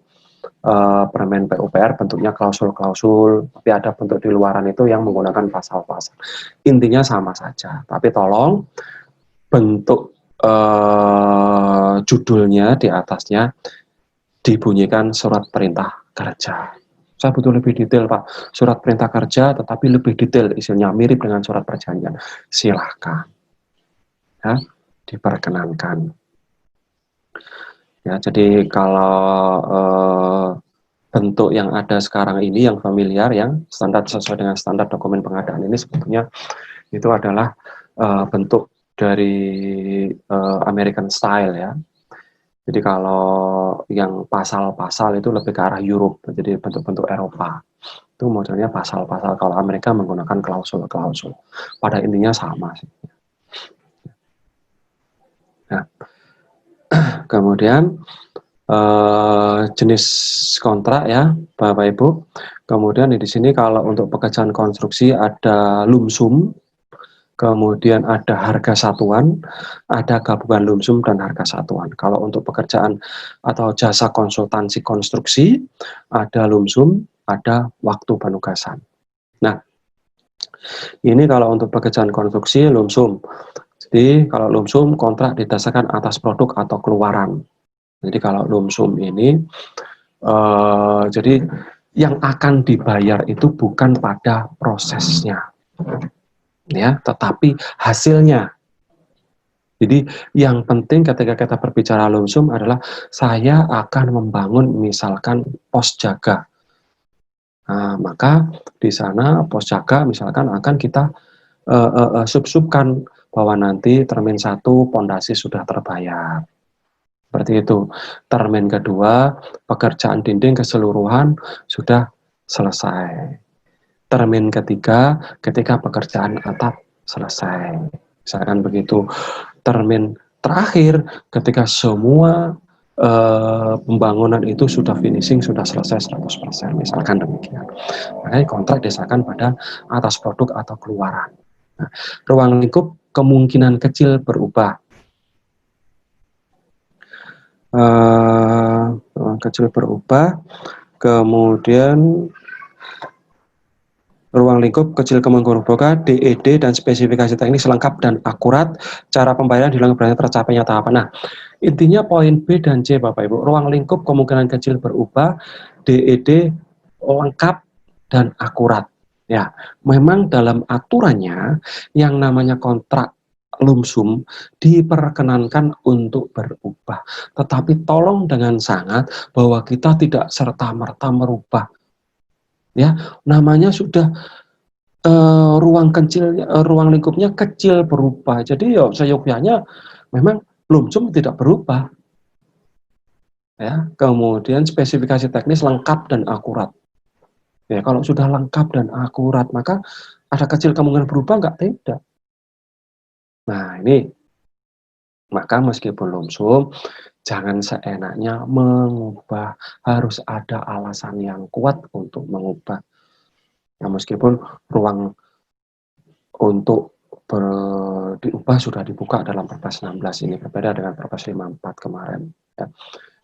Permen PUPR bentuknya klausul-klausul, tapi ada bentuk di luaran itu yang menggunakan pasal-pasal. Intinya sama saja, tapi tolong bentuk judulnya di atasnya dibunyikan surat perintah kerja. Saya butuh lebih detail, Pak. Surat perintah kerja, tetapi lebih detail isinya, mirip dengan surat perjanjian. Silahkan. Ya, diperkenankan. Ya, jadi kalau bentuk yang ada sekarang ini, yang familiar, yang standar sesuai dengan standar dokumen pengadaan ini, sebetulnya itu adalah bentuk dari American style ya. Jadi kalau yang pasal-pasal itu lebih ke arah Europe, jadi bentuk-bentuk Eropa. Itu modelnya pasal-pasal, kalau Amerika menggunakan klausul-klausul. Pada intinya sama sih. Nah, kemudian jenis kontrak ya, Bapak Ibu. Kemudian di sini kalau untuk pekerjaan konstruksi ada lump sum, kemudian ada harga satuan, ada gabungan lump sum dan harga satuan. Kalau untuk pekerjaan atau jasa konsultansi konstruksi, ada lump sum, ada waktu penugasan. Nah, ini kalau untuk pekerjaan konstruksi lump sum. Jadi kalau lump sum kontrak didasarkan atas produk atau keluaran. Jadi kalau lump sum ini, jadi yang akan dibayar itu bukan pada prosesnya, ya, tetapi hasilnya. Jadi yang penting ketika kita berbicara lump sum adalah saya akan membangun misalkan pos jaga. Nah, maka di sana pos jaga misalkan akan kita sub-subkan bahwa nanti termin 1 pondasi sudah terbayar. Seperti itu. Termin kedua pekerjaan dinding keseluruhan sudah selesai. Termin ketiga ketika pekerjaan atap selesai. Misalkan begitu. Termin terakhir ketika semua pembangunan itu sudah finishing, sudah selesai 100%, misalkan demikian. Makanya kontrak disahkan pada atas produk atau keluaran. Nah, ruang lingkup kemungkinan kecil berubah. Kecil berubah, kemudian ruang lingkup kecil kemungkinan berubah, DED dan spesifikasi teknis lengkap dan akurat, cara pembayaran dilakukan tercapainya tahapan. Nah, intinya poin B dan C Bapak Ibu, ruang lingkup kemungkinan kecil berubah, DED lengkap dan akurat. Ya, memang dalam aturannya yang namanya kontrak lump sum diperkenankan untuk berubah. Tetapi tolong dengan sangat bahwa kita tidak serta-merta merubah. Ya, namanya sudah ruang lingkupnya kecil berubah. Jadi ya seyogyanya memang lumsum tidak berubah. Ya, kemudian spesifikasi teknis lengkap dan akurat. Ya, kalau sudah lengkap dan akurat, maka ada kecil kemungkinan berubah nggak? Tidak. Nah, ini maka meskipun lumsum, jangan seenaknya mengubah. Harus ada alasan yang kuat untuk mengubah. Ya, meskipun ruang untuk diubah sudah dibuka dalam Perpres 16 ini, berbeda dengan Perpres 54 kemarin. Ya.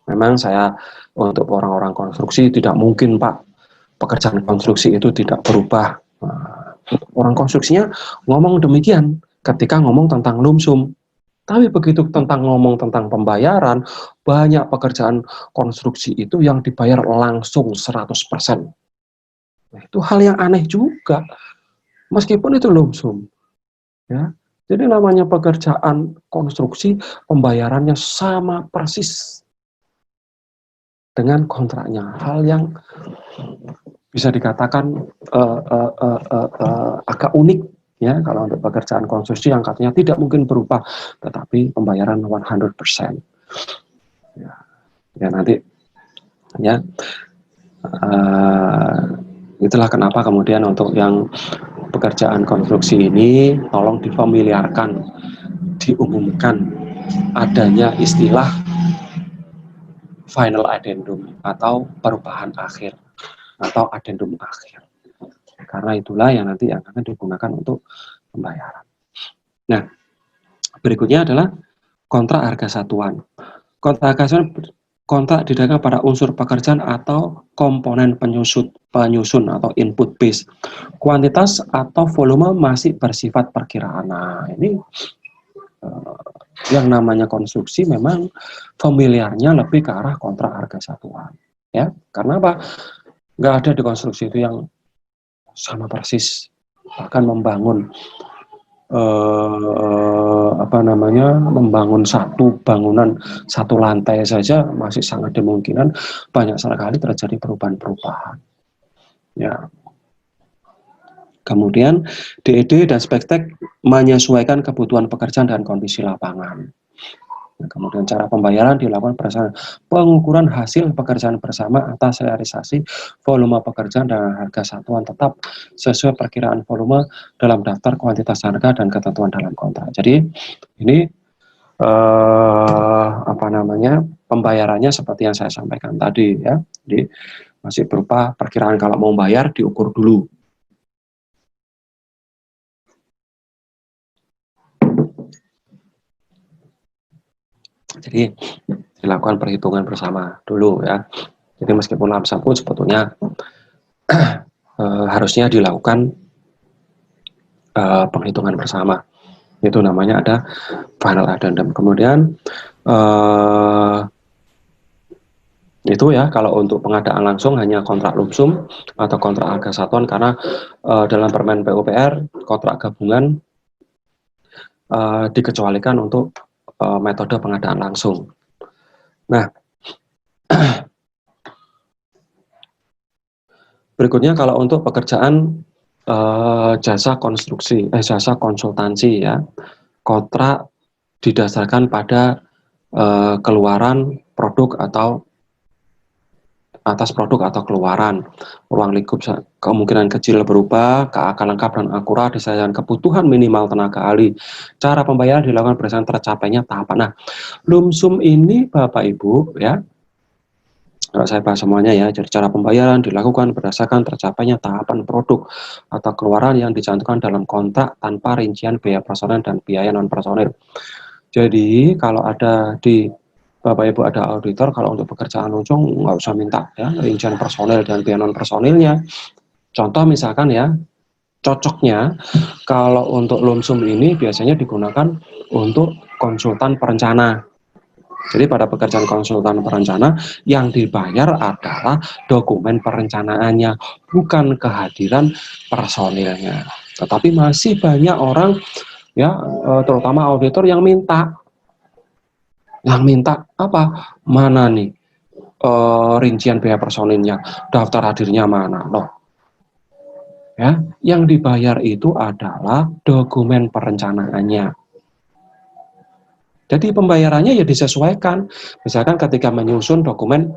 Memang saya untuk orang-orang konstruksi tidak mungkin Pak, pekerjaan konstruksi itu tidak berubah. Nah, orang konstruksinya ngomong demikian ketika ngomong tentang lumsum. Tapi begitu ngomong tentang pembayaran, banyak pekerjaan konstruksi itu yang dibayar langsung 100%. Nah, itu hal yang aneh juga, meskipun itu lumsum. Ya, jadi namanya pekerjaan konstruksi, pembayarannya sama persis dengan kontraknya. Hal yang bisa dikatakan agak unik ya kalau untuk pekerjaan konstruksi yang katanya tidak mungkin berubah, tetapi pembayaran 100%. Ya nanti ya itulah kenapa kemudian untuk yang pekerjaan konstruksi ini tolong difamiliarkan, diumumkan adanya istilah final addendum atau perubahan akhir atau addendum akhir. Karena itulah yang nanti yang akan digunakan untuk pembayaran. Nah, berikutnya adalah kontrak harga satuan. Kontrak harga satuan kontrak didasarkan pada unsur pekerjaan atau komponen penyusun atau input base. Kuantitas atau volume masih bersifat perkiraan. Nah, ini yang namanya konstruksi memang familiarnya lebih ke arah kontrak harga satuan. Ya, karena apa? Nggak ada di konstruksi itu yang sama persis. Bahkan membangun membangun satu bangunan satu lantai saja masih sangat dimungkinkan banyak sekali terjadi perubahan-perubahan. Ya. Kemudian DED dan spektek menyesuaikan kebutuhan pekerjaan dan kondisi lapangan. Nah, kemudian cara pembayaran dilakukan berdasarkan pengukuran hasil pekerjaan bersama atas realisasi volume pekerjaan dan harga satuan tetap sesuai perkiraan volume dalam daftar kuantitas harga dan ketentuan dalam kontrak. Jadi ini pembayarannya seperti yang saya sampaikan tadi ya. Jadi masih berupa perkiraan kalau mau bayar diukur dulu. Jadi dilakukan perhitungan bersama dulu ya. Jadi meskipun lamsam pun sebetulnya harusnya dilakukan penghitungan bersama. Itu namanya ada final addendum. Kemudian itu ya kalau untuk pengadaan langsung hanya kontrak lumsum atau kontrak harga satuan karena dalam Permen PUPR kontrak gabungan dikecualikan untuk metode pengadaan langsung. Nah, berikutnya kalau untuk pekerjaan jasa konsultansi ya, kontrak didasarkan pada keluaran produk atau atas produk atau keluaran. Ruang lingkup kemungkinan kecil berubah, keakan lengkap dan akurat disesuaikan kebutuhan minimal tenaga ahli. Cara pembayaran dilakukan berdasarkan tercapainya tahapan. Nah, lumsum ini Bapak Ibu ya, kalau saya bahas semuanya ya, jadi cara pembayaran dilakukan berdasarkan tercapainya tahapan produk atau keluaran yang dicantumkan dalam kontrak tanpa rincian biaya personel dan biaya non personel. Jadi kalau ada di Bapak Ibu ada auditor, kalau untuk pekerjaan lumsum nggak usah minta ya rincian personel dan biaya non personilnya. Contoh misalkan ya, cocoknya kalau untuk lumsum ini biasanya digunakan untuk konsultan perencana. Jadi pada pekerjaan konsultan perencana yang dibayar adalah dokumen perencanaannya, bukan kehadiran personilnya. Tetapi masih banyak orang ya, terutama auditor yang minta apa? Mana nih rincian biaya personilnya, daftar hadirnya mana? Loh, Ya, yang dibayar itu adalah dokumen perencanaannya. Jadi pembayarannya ya disesuaikan. Misalkan ketika menyusun dokumen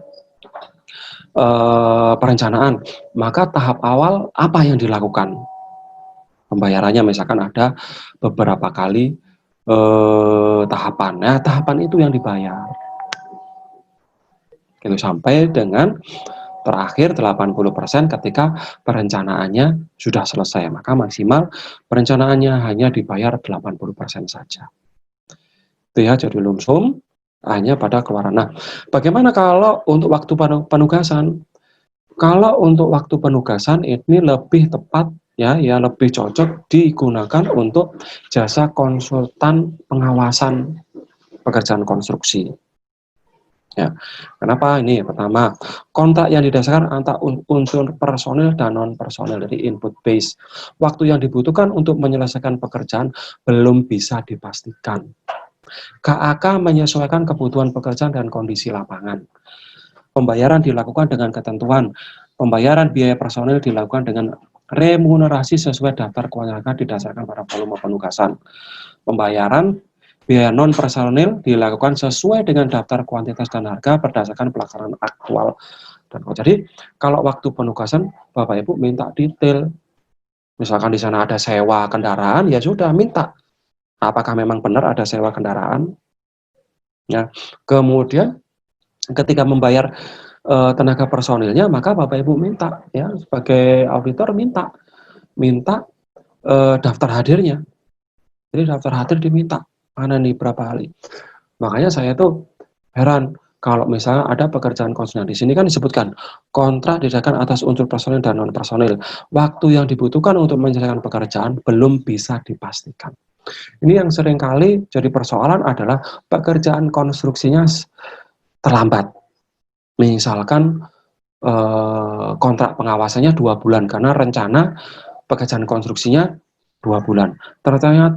perencanaan, maka tahap awal apa yang dilakukan? Pembayarannya misalkan ada beberapa kali tahapan. Nah, tahapan itu yang dibayar. Gitu, sampai dengan terakhir 80% ketika perencanaannya sudah selesai. Maka maksimal perencanaannya hanya dibayar 80% saja. Itu ya, jadi lump sum hanya pada keluaran. Nah, bagaimana kalau untuk waktu penugasan? Kalau untuk waktu penugasan ini lebih tepat ya lebih cocok digunakan untuk jasa konsultan pengawasan pekerjaan konstruksi. Ya, kenapa ini? Pertama, kontrak yang didasarkan antara unsur personil dan non personil dari input base. Waktu yang dibutuhkan untuk menyelesaikan pekerjaan belum bisa dipastikan. KAK menyesuaikan kebutuhan pekerjaan dan kondisi lapangan. Pembayaran dilakukan dengan ketentuan. Pembayaran biaya personil dilakukan dengan remunerasi sesuai daftar keuangan didasarkan pada volume penugasan. Pembayaran biaya non personil dilakukan sesuai dengan daftar kuantitas dan harga berdasarkan pelaksanaan aktual. Dan jadi kalau waktu penugasan Bapak Ibu minta detail. Misalkan di sana ada sewa kendaraan, ya sudah minta. Apakah memang benar ada sewa kendaraan? Ya. Kemudian ketika membayar tenaga personilnya, maka Bapak Ibu minta ya sebagai auditor minta daftar hadirnya. Jadi daftar hadir diminta mana nih berapa kali. Makanya saya tuh heran kalau misalnya ada pekerjaan konsultan di sini kan disebutkan kontrak didasarkan atas unsur personil dan non personil. Waktu yang dibutuhkan untuk menyelesaikan pekerjaan belum bisa dipastikan. Ini yang seringkali jadi persoalan adalah pekerjaan konstruksinya terlambat. Misalkan kontrak pengawasannya 2 bulan karena rencana pekerjaan konstruksinya 2 bulan.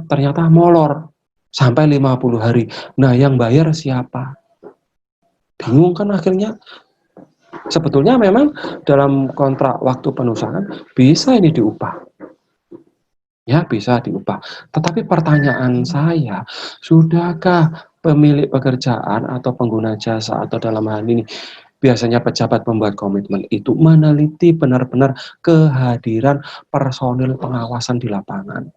Ternyata molor sampai 50 hari. Nah, yang bayar siapa? Bingung kan akhirnya. Sebetulnya memang dalam kontrak waktu penugasan bisa ini diubah. Ya, bisa diubah. Tetapi pertanyaan saya, sudahkah pemilik pekerjaan atau pengguna jasa atau dalam hal ini biasanya pejabat pembuat komitmen itu meneliti benar-benar kehadiran personil pengawasan di lapangan?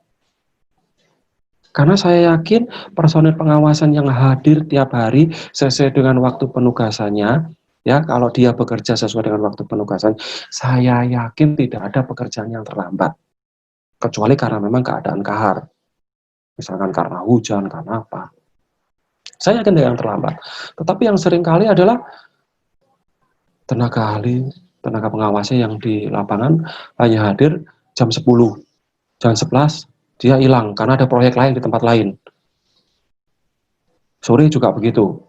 Karena saya yakin personil pengawasan yang hadir tiap hari sesuai dengan waktu penugasannya, ya kalau dia bekerja sesuai dengan waktu penugasan, saya yakin tidak ada pekerjaan yang terlambat. Kecuali karena memang keadaan kahar. Misalkan karena hujan, karena apa. Saya yakin tidak yang terlambat. Tetapi yang sering kali adalah tenaga ahli, tenaga pengawasnya yang di lapangan hanya hadir jam 10, jam 11, dia hilang karena ada proyek lain di tempat lain. Sore juga begitu.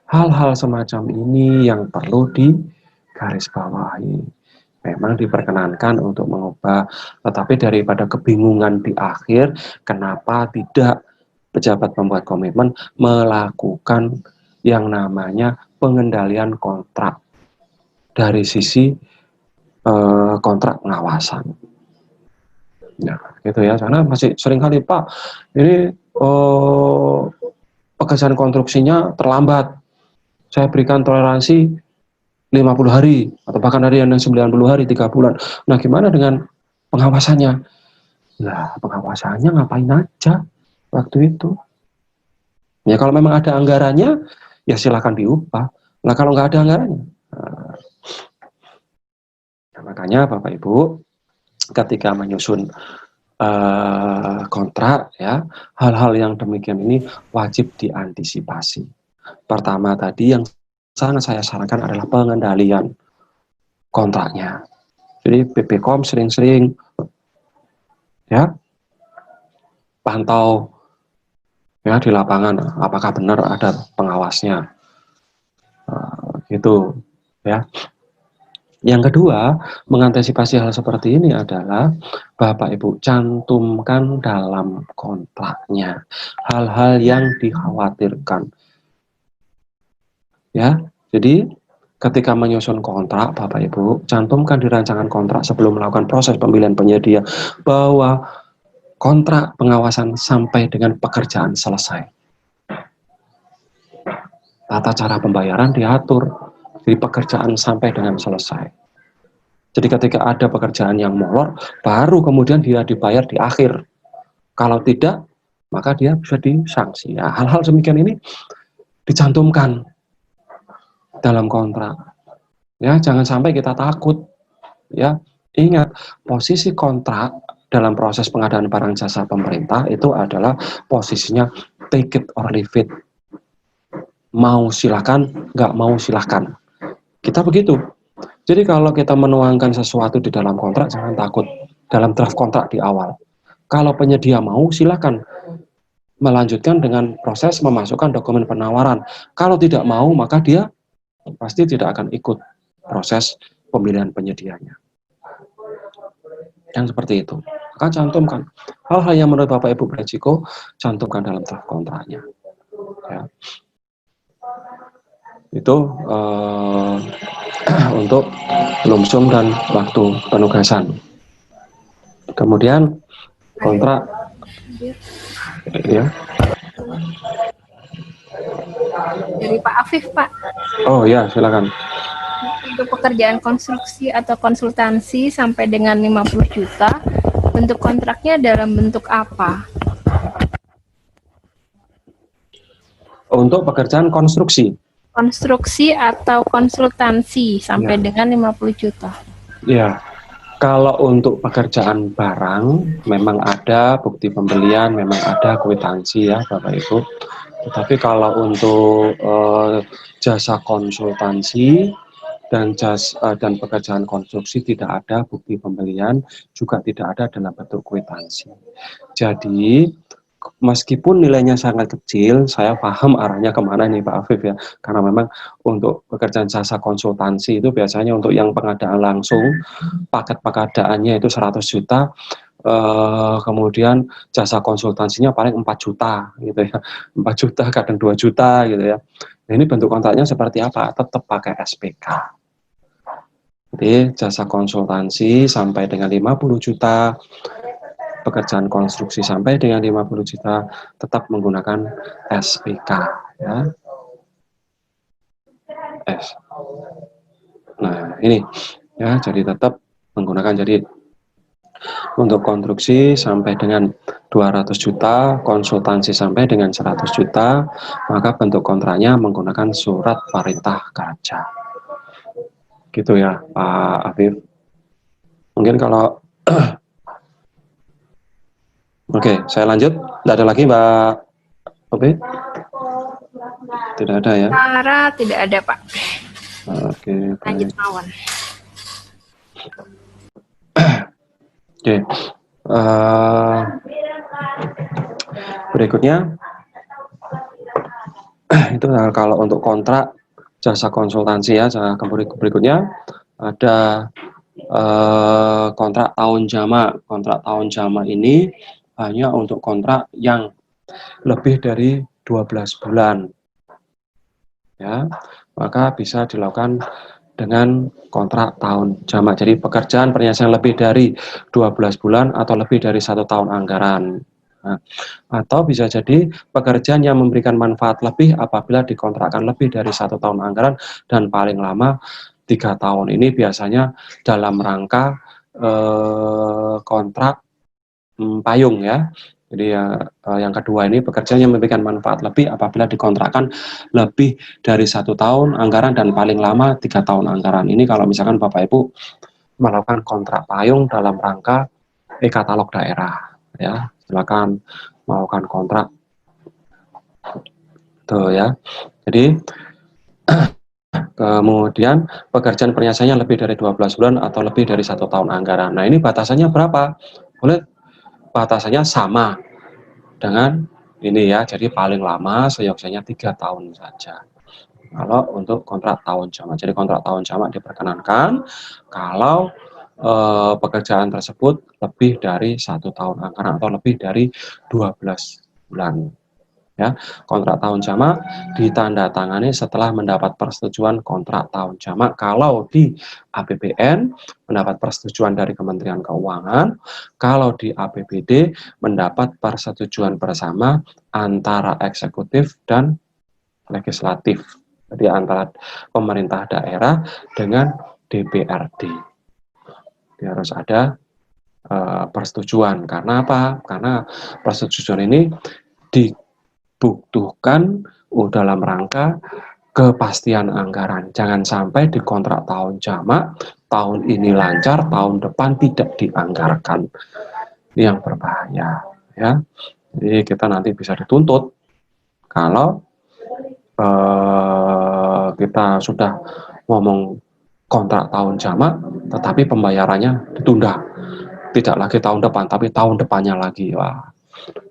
Hal-hal semacam ini yang perlu digarisbawahi. Memang diperkenankan untuk mengubah, tetapi daripada kebingungan di akhir, kenapa tidak pejabat pembuat komitmen melakukan yang namanya pengendalian kontrak dari sisi kontrak pengawasan. Nah, gitu ya. Karena masih seringkali Pak, ini pekerjaan konstruksinya terlambat. Saya berikan toleransi 50 hari atau bahkan ada yang 90 hari, 3 bulan. Nah, gimana dengan pengawasannya? Nah, pengawasannya ngapain aja waktu itu? Ya kalau memang ada anggarannya, ya silakan diubah. Nah, kalau nggak ada anggarannya, nah, makanya Bapak Ibu ketika menyusun kontrak, ya hal-hal yang demikian ini wajib diantisipasi. Pertama tadi yang sangat saya sarankan adalah pengendalian kontraknya. Jadi BPKOM sering-sering ya pantau ya di lapangan apakah benar ada pengawasnya, gitu ya. Yang kedua, mengantisipasi hal seperti ini adalah Bapak Ibu cantumkan dalam kontraknya hal-hal yang dikhawatirkan. Ya, jadi ketika menyusun kontrak, Bapak Ibu, cantumkan di rancangan kontrak sebelum melakukan proses pemilihan penyedia bahwa kontrak pengawasan sampai dengan pekerjaan selesai. Tata cara pembayaran diatur di pekerjaan sampai dengan selesai. Jadi ketika ada pekerjaan yang molor, baru kemudian dia dibayar di akhir. Kalau tidak, maka dia bisa disanksi. Ya, hal-hal demikian ini dicantumkan dalam kontrak. Ya, jangan sampai kita takut. Ya, ingat posisi kontrak dalam proses pengadaan barang jasa pemerintah itu adalah posisinya take it or leave it. Mau silakan, nggak mau silakan. Kita begitu. Jadi kalau kita menuangkan sesuatu di dalam kontrak, jangan takut. Dalam draft kontrak di awal. Kalau penyedia mau, silakan melanjutkan dengan proses memasukkan dokumen penawaran. Kalau tidak mau, maka dia pasti tidak akan ikut proses pemilihan penyedianya. Yang seperti itu. Maka cantumkan hal-hal yang menurut Bapak Ibu beresiko, cantumkan dalam draft kontraknya. Ya. Itu untuk lumsum dan waktu penugasan. Kemudian kontrak, ya. Dari Pak Afif, Pak. Oh ya, silakan. Untuk pekerjaan konstruksi atau konsultansi sampai dengan 50 juta, bentuk kontraknya dalam bentuk apa? Untuk pekerjaan konstruksi. Konstruksi atau konsultansi sampai dengan 50 juta. Ya, kalau untuk pekerjaan barang, memang ada bukti pembelian, memang ada kwitansi ya Bapak Ibu. Tetapi kalau untuk jasa konsultansi dan pekerjaan konstruksi tidak ada bukti pembelian, juga tidak ada dalam bentuk kwitansi. Jadi meskipun nilainya sangat kecil, saya paham arahnya kemana nih Pak Afif ya, karena memang untuk pekerjaan jasa konsultansi itu biasanya untuk yang pengadaan langsung, paket pengadaannya itu 100 juta, kemudian jasa konsultansinya paling 4 juta gitu ya, 4 juta kadang 2 juta gitu ya. Nah, ini bentuk kontraknya seperti apa? Tetap pakai SPK. Jadi jasa konsultansi sampai dengan 50 juta, pekerjaan konstruksi sampai dengan 50 juta tetap menggunakan SPK ya. Nah, ini ya, jadi tetap menggunakan, jadi untuk konstruksi sampai dengan 200 juta, konsultansi sampai dengan 100 juta, maka bentuk kontraknya menggunakan surat perintah kerja. Gitu ya, Pak Afif. Mungkin kalau Oke, saya lanjut. Tidak ada lagi, Mbak Oke? Tidak ada ya? Cara tidak ada, Pak. Oke, Lanjut, baik. Mawon. Oke. Berikutnya, itu kalau untuk kontrak jasa konsultansi ya. Berikutnya ada kontrak tahun jamak. Kontrak tahun jamak ini hanya untuk kontrak yang lebih dari 12 bulan. Ya, maka bisa dilakukan dengan kontrak tahun jamak. Jadi pekerjaan penyelesaian lebih dari 12 bulan atau lebih dari 1 tahun anggaran. Nah, atau bisa jadi pekerjaan yang memberikan manfaat lebih apabila dikontrakkan lebih dari 1 tahun anggaran dan paling lama 3 tahun. Ini biasanya dalam rangka kontrak payung ya. Jadi yang kedua ini pekerjaan yang memberikan manfaat lebih apabila dikontrakkan lebih dari 1 tahun anggaran dan paling lama 3 tahun anggaran. Ini kalau misalkan Bapak Ibu melakukan kontrak payung dalam rangka e-katalog daerah ya, silakan melakukan kontrak tuh ya. Jadi kemudian pekerjaan penyelesaiannya lebih dari 12 bulan atau lebih dari 1 tahun anggaran. Nah, ini batasannya berapa? Boleh batasannya sama dengan ini ya, jadi paling lama seyogyanya 3 tahun saja. Kalau untuk kontrak tahun jamak, jadi kontrak tahun jamak diperkenankan kalau pekerjaan tersebut lebih dari 1 tahun anggaran atau lebih dari 12 bulan. Ya, kontrak tahun jamak ditandatangani setelah mendapat persetujuan kontrak tahun jamak. Kalau di APBN mendapat persetujuan dari Kementerian Keuangan, kalau di APBD mendapat persetujuan bersama antara eksekutif dan legislatif. Jadi antara pemerintah daerah dengan DPRD. Jadi harus ada persetujuan. Karena apa? Karena persetujuan ini dibutuhkan dalam rangka kepastian anggaran. Jangan sampai di kontrak tahun jamak, tahun ini lancar, tahun depan tidak dianggarkan. Ini yang berbahaya, ya. Jadi kita nanti bisa dituntut kalau kita sudah ngomong kontrak tahun jamak, tetapi pembayarannya ditunda. Tidak lagi tahun depan, tapi tahun depannya lagi. Wah,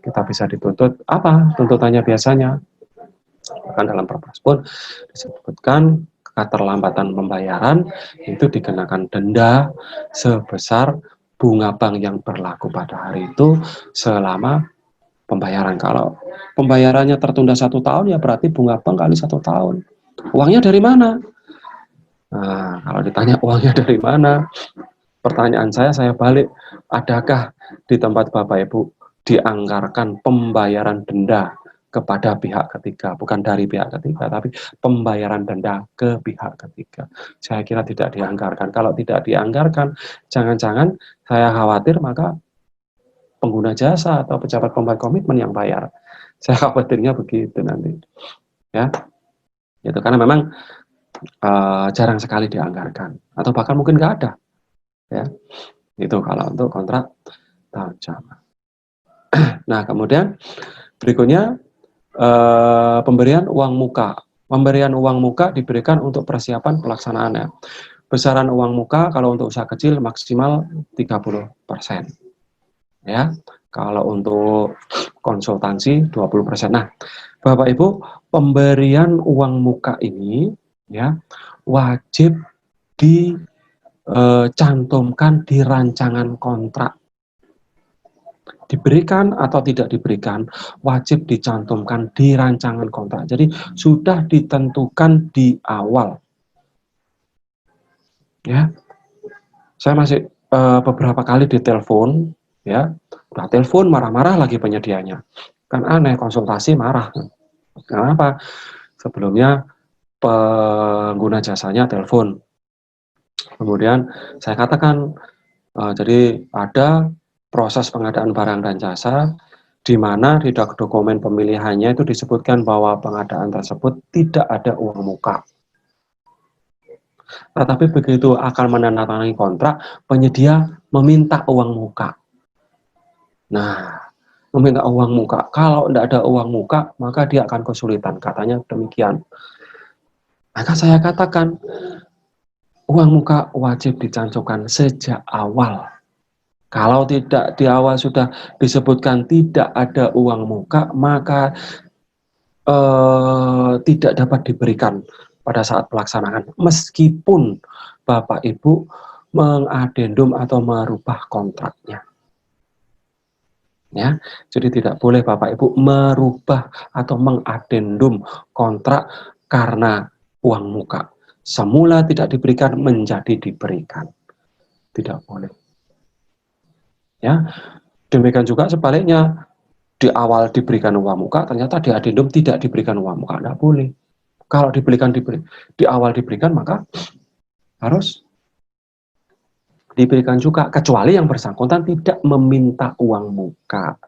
kita bisa dituntut apa tuntutannya biasanya? Bahkan dalam Perpres pun disebutkan keterlambatan pembayaran itu dikenakan denda sebesar bunga bank yang berlaku pada hari itu selama pembayaran. Kalau pembayarannya tertunda 1 tahun, ya berarti bunga bank kali 1 tahun. Uangnya dari mana? Nah, kalau ditanya uangnya dari mana, pertanyaan saya balik, adakah di tempat Bapak Ibu dianggarkan pembayaran denda kepada pihak ketiga, bukan dari pihak ketiga, tapi pembayaran denda ke pihak ketiga? Saya kira tidak dianggarkan. Kalau tidak dianggarkan, jangan-jangan saya khawatir maka pengguna jasa atau pejabat pembuat komitmen yang bayar. Saya khawatirnya begitu nanti. Ya, itu karena memang jarang sekali dianggarkan, atau bahkan mungkin nggak ada. Ya, itu kalau untuk kontrak tahun jamak. Nah, kemudian berikutnya pemberian uang muka. Pemberian uang muka diberikan untuk persiapan pelaksanaannya. Besaran uang muka kalau untuk usaha kecil maksimal 30%. Ya, kalau untuk konsultansi 20%. Nah, Bapak Ibu, pemberian uang muka ini ya wajib dicantumkan di rancangan kontrak. Diberikan atau tidak diberikan, wajib dicantumkan di rancangan kontrak. Jadi sudah ditentukan di awal. Ya, saya masih beberapa kali ditelepon, ya, udah telepon marah-marah lagi penyedianya. Kan aneh, konsultasi marah. Kenapa? Sebelumnya pengguna jasanya telepon. Kemudian saya katakan, jadi ada proses pengadaan barang dan jasa di mana di dokumen pemilihannya itu disebutkan bahwa pengadaan tersebut tidak ada uang muka. Tetapi begitu akan menandatangani kontrak, penyedia meminta uang muka. Nah, meminta uang muka. Kalau tidak ada uang muka, maka dia akan kesulitan. Katanya demikian. Maka saya katakan, uang muka wajib dicantumkan sejak awal. Kalau tidak di awal sudah disebutkan tidak ada uang muka, maka tidak dapat diberikan pada saat pelaksanaan. Meskipun Bapak Ibu mengadendum atau merubah kontraknya. Ya, jadi tidak boleh Bapak Ibu merubah atau mengadendum kontrak karena uang muka. Semula tidak diberikan menjadi diberikan. Tidak boleh. Ya, demikian juga sebaliknya, di awal diberikan uang muka, ternyata di adendum tidak diberikan uang muka, tidak boleh. Kalau di awal diberikan, maka harus diberikan juga, kecuali yang bersangkutan tidak meminta uang muka.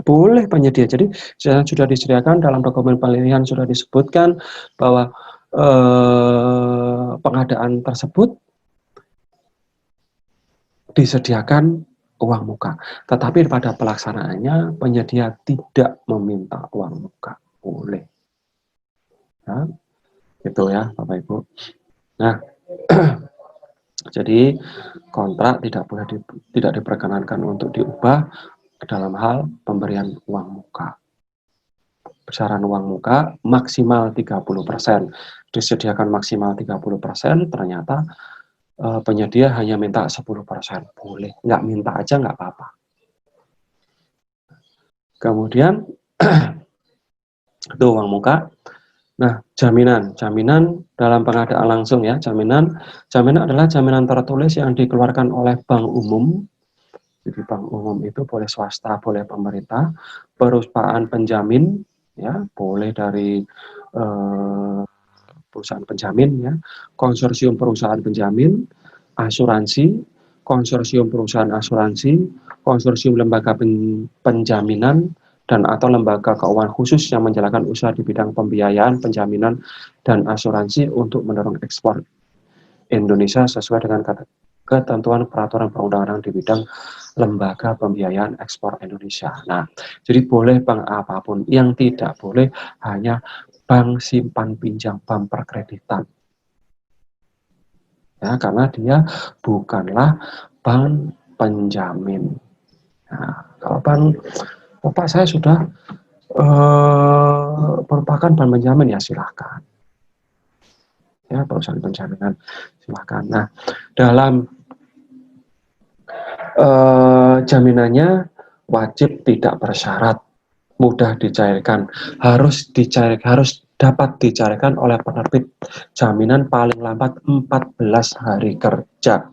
Boleh penyedia. Jadi sudah disediakan dalam dokumen pemilihan, sudah disebutkan bahwa pengadaan tersebut disediakan uang muka, tetapi pada pelaksanaannya penyedia tidak meminta uang muka. Boleh. Nah, itu ya Bapak Ibu. Nah, jadi kontrak tidak diperkenankan untuk diubah dalam hal pemberian uang muka. Besaran uang muka maksimal 30%. Disediakan maksimal 30%, ternyata penyedia hanya minta 10%. Boleh, nggak minta aja nggak apa-apa. Kemudian Itu uang muka. Nah, jaminan dalam pengadaan langsung ya, jaminan adalah jaminan tertulis yang dikeluarkan oleh bank umum. Jadi bank umum itu boleh swasta, boleh pemerintah, perusahaan penjamin ya, boleh dari perusahaan penjamin ya, konsorsium perusahaan penjamin, asuransi, konsorsium perusahaan asuransi, konsorsium lembaga penjaminan, dan atau lembaga keuangan khusus yang menjalankan usaha di bidang pembiayaan, penjaminan, dan asuransi untuk mendorong ekspor Indonesia sesuai dengan ketentuan peraturan perundang-undangan di bidang lembaga pembiayaan ekspor Indonesia. Nah, jadi boleh bank apapun, yang tidak boleh hanya bank simpan pinjam, bank perkreditan. Ya, karena dia bukanlah bank penjamin. Nah, kalau bank, Bapak saya sudah merupakan bank penjamin ya silahkan. Ya, perusahaan penjaminan silahkan. Nah, dalam jaminannya wajib tidak bersyarat, mudah dicairkan, harus dapat dicairkan oleh penerbit jaminan paling lambat 14 hari kerja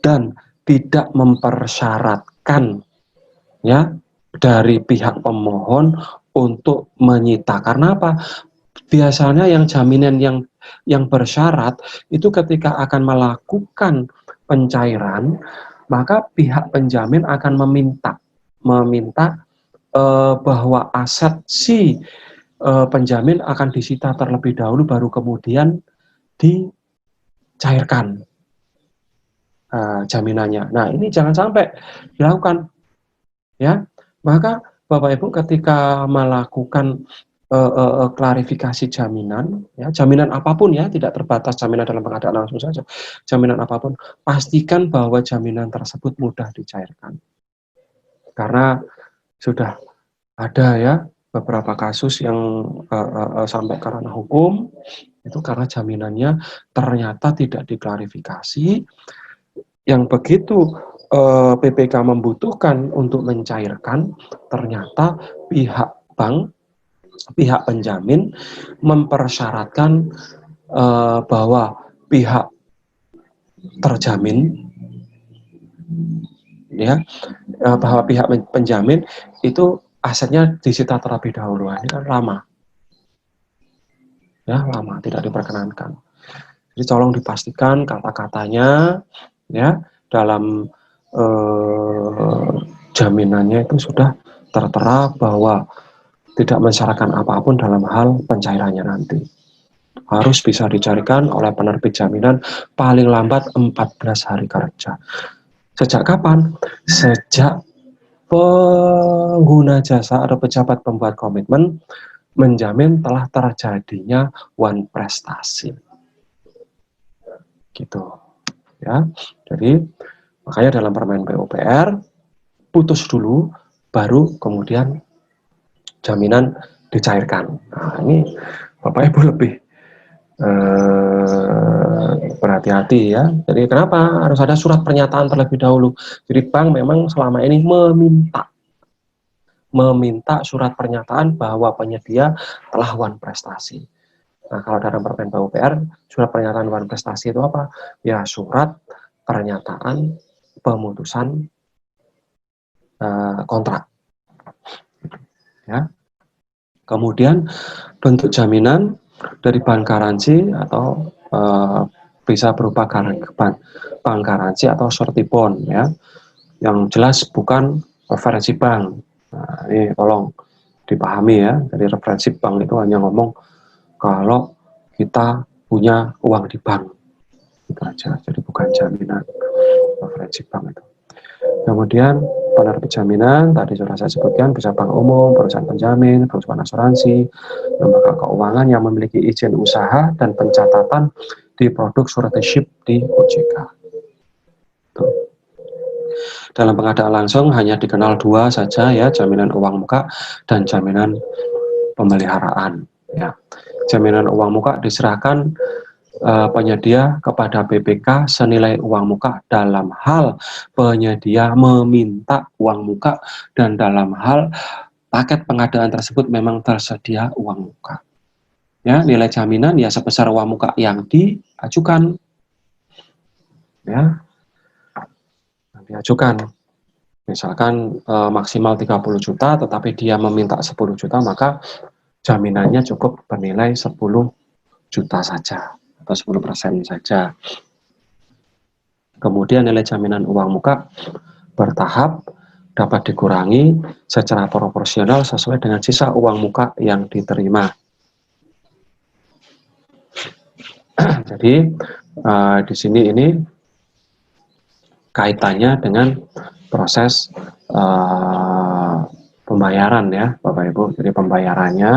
dan tidak mempersyaratkan ya dari pihak pemohon untuk menyita. Karena apa? Biasanya yang jaminan yang bersyarat itu ketika akan melakukan pencairan, maka pihak penjamin akan meminta bahwa aset si penjamin akan disita terlebih dahulu, baru kemudian dicairkan jaminannya. Nah, ini jangan sampai dilakukan, ya. Maka Bapak Ibu ketika melakukan klarifikasi jaminan, ya, jaminan apapun ya, tidak terbatas jaminan dalam pengadaan langsung saja, jaminan apapun, pastikan bahwa jaminan tersebut mudah dicairkan. Karena sudah ada ya beberapa kasus yang sampai ke ranah hukum, itu karena jaminannya ternyata tidak diklarifikasi, yang begitu PPK membutuhkan untuk mencairkan, ternyata pihak bank, pihak penjamin mempersyaratkan bahwa pihak terjamin ya, bahwa pihak penjamin itu asetnya disita terlebih dahulu. Ini kan lama, ya, lama, tidak diperkenankan. Jadi tolong dipastikan kata-katanya ya dalam jaminannya itu sudah tertera bahwa tidak mensyaratkan apapun dalam hal pencairannya nanti. Harus bisa dicarikan oleh penerbit jaminan paling lambat 14 hari kerja. Sejak kapan? Sejak pengguna jasa atau pejabat pembuat komitmen menjamin telah terjadinya wan prestasi. Gitu. Ya. Jadi makanya dalam permen PUPR putus dulu baru kemudian jaminan dicairkan. Nah, ini Bapak Ibu lebih berhati-hati ya. Jadi kenapa harus ada surat pernyataan terlebih dahulu? Jadi bank memang selama ini meminta surat pernyataan bahwa penyedia telah wan prestasi. Nah, kalau dalam permen PUPR, surat pernyataan wan prestasi itu apa? Ya, surat pernyataan pemutusan kontrak. Ya. Kemudian bentuk jaminan dari bank garansi atau bisa berupa bank garansi atau surety bond ya, yang jelas bukan referensi bank. Nah, ini tolong dipahami ya. Jadi referensi bank itu hanya ngomong kalau kita punya uang di bank, itu aja. Jadi bukan jaminan referensi bank itu. Kemudian penerbit jaminan tadi sudah saya sebutkan bisa bank umum, perusahaan penjamin, perusahaan asuransi, lembaga keuangan yang memiliki izin usaha dan pencatatan di produk suretyship di OJK. Tuh. Dalam pengadaan langsung hanya dikenal dua saja ya, jaminan uang muka dan jaminan pemeliharaan. Ya. Jaminan uang muka diserahkan penyedia kepada BPK senilai uang muka dalam hal penyedia meminta uang muka dan dalam hal paket pengadaan tersebut memang tersedia uang muka. Ya, nilai jaminan ya sebesar uang muka yang diajukan. Ya, diajukan. Misalkan maksimal 30 juta, tetapi dia meminta 10 juta, maka jaminannya cukup bernilai 10 juta saja, atau 10% saja. Kemudian nilai jaminan uang muka bertahap dapat dikurangi secara proporsional sesuai dengan sisa uang muka yang diterima. Jadi di sini ini kaitannya dengan proses pembayaran ya Bapak Ibu. Jadi pembayarannya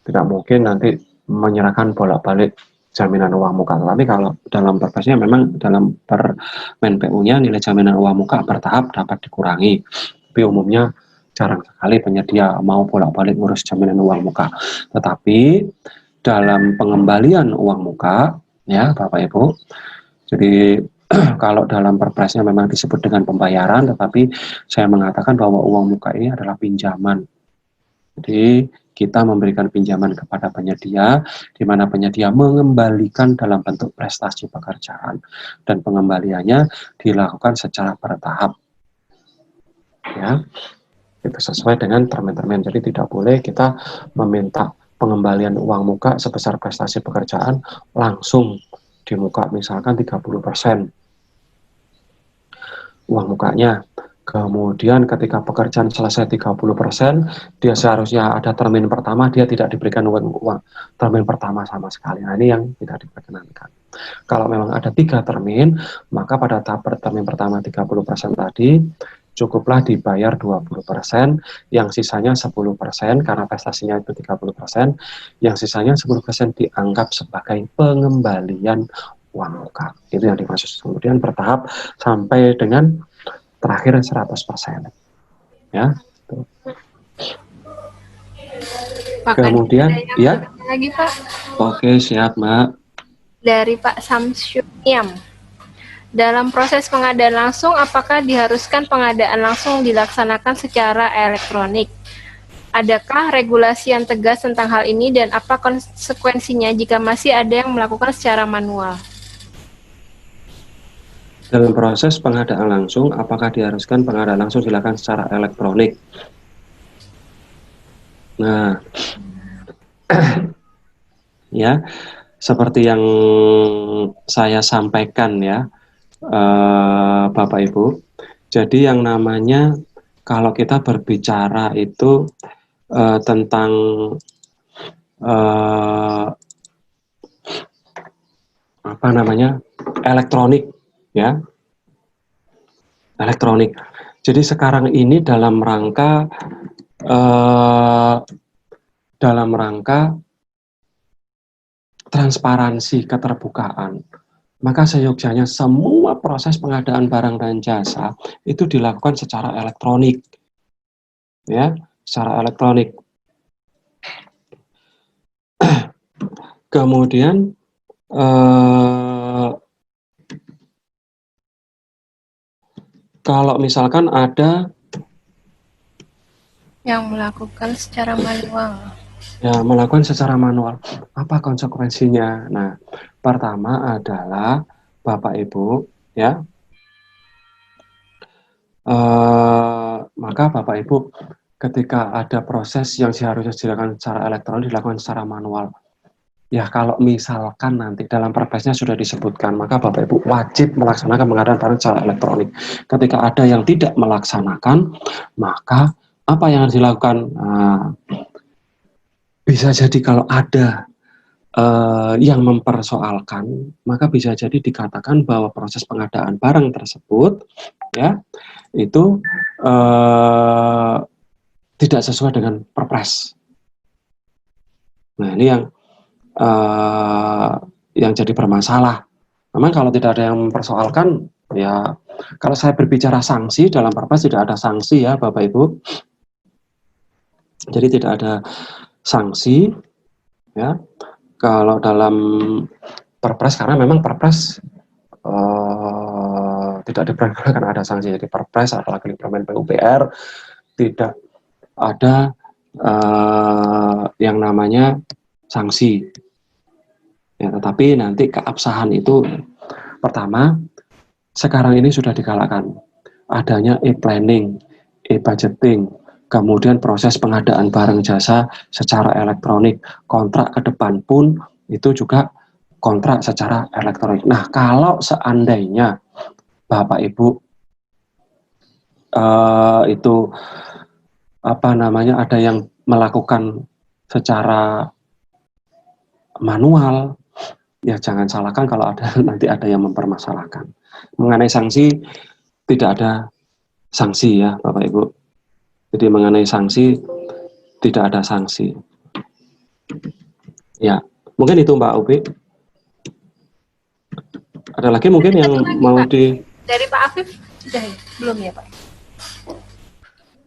tidak mungkin nanti menyerahkan bolak-balik jaminan uang muka. Tapi kalau dalam perpresnya memang dalam Permen PU-nya nilai jaminan uang muka bertahap dapat dikurangi. Tapi umumnya jarang sekali penyedia mau bolak-balik ngurus jaminan uang muka. Tetapi dalam pengembalian uang muka ya Bapak Ibu, jadi kalau dalam perpresnya memang disebut dengan pembayaran, tetapi saya mengatakan bahwa uang muka ini adalah pinjaman. Jadi kita memberikan pinjaman kepada penyedia, di mana penyedia mengembalikan dalam bentuk prestasi pekerjaan, dan pengembaliannya dilakukan secara bertahap. Ya, itu sesuai dengan termen-termen. Jadi tidak boleh kita meminta pengembalian uang muka sebesar prestasi pekerjaan langsung di muka, misalkan 30% uang mukanya. Kemudian ketika pekerjaan selesai 30%, dia seharusnya ada termin pertama, dia tidak diberikan uang termin pertama sama sekali. Nah, ini yang tidak diperkenankan. Kalau memang ada 3 termin, maka pada tahap termin pertama 30% tadi, cukuplah dibayar 20%, yang sisanya 10%, karena prestasinya itu 30%, yang sisanya 10% dianggap sebagai pengembalian uang muka. Itu yang dimaksud. Kemudian bertahap sampai dengan terakhir 100%. Ya. Pak, kemudian ya. Lagi Pak. Oke, siap Mbak. Dari Pak Samsyuniam. Dalam proses pengadaan langsung, apakah diharuskan pengadaan langsung dilaksanakan secara elektronik? Adakah regulasi yang tegas tentang hal ini dan apa konsekuensinya jika masih ada yang melakukan secara manual? Dalam proses pengadaan langsung, apakah diharuskan pengadaan langsung dilakukan secara elektronik? Nah, ya, seperti yang saya sampaikan ya, Bapak Ibu. Jadi yang namanya kalau kita berbicara itu tentang apa namanya elektronik. Ya, elektronik. Jadi sekarang ini dalam rangka transparansi, keterbukaan, maka seyogyanya semua proses pengadaan barang dan jasa itu dilakukan secara elektronik, ya, secara elektronik. Kemudian kalau misalkan ada yang melakukan secara manual. Ya, melakukan secara manual. Apa konsekuensinya? Nah, pertama adalah Bapak Ibu, ya. Maka Bapak Ibu, ketika ada proses yang seharusnya dilakukan secara elektronik dilakukan secara manual. Ya, kalau misalkan nanti dalam perpresnya sudah disebutkan, maka Bapak Ibu wajib melaksanakan pengadaan barang secara elektronik. Ketika ada yang tidak melaksanakan, maka apa yang harus dilakukan? Nah, bisa jadi kalau ada yang mempersoalkan, maka bisa jadi dikatakan bahwa proses pengadaan barang tersebut, ya, itu tidak sesuai dengan perpres. Nah, ini yang jadi bermasalah. Memang kalau tidak ada yang mempersoalkan, ya, kalau saya berbicara sanksi dalam perpres tidak ada sanksi ya Bapak Ibu. Jadi tidak ada sanksi, ya. Kalau dalam perpres, karena memang perpres tidak diperkenankan ada sanksi. Jadi perpres apalagi Permen PUPR tidak ada yang namanya sanksi. Ya, tetapi nanti keabsahan itu pertama, sekarang ini sudah digalakkan adanya e-planning, e-budgeting, kemudian proses pengadaan barang jasa secara elektronik, kontrak ke depan pun itu juga kontrak secara elektronik. Nah, kalau seandainya Bapak Ibu itu apa namanya ada yang melakukan secara manual, ya jangan salahkan kalau ada nanti ada yang mempermasalahkan. Mengenai sanksi tidak ada sanksi ya Bapak Ibu. Jadi mengenai sanksi tidak ada sanksi. Ya, mungkin itu Mbak Ubi. Ada lagi mungkin yang mau Pak. di Dari Pak Afif sudah ya? Belum ya Pak?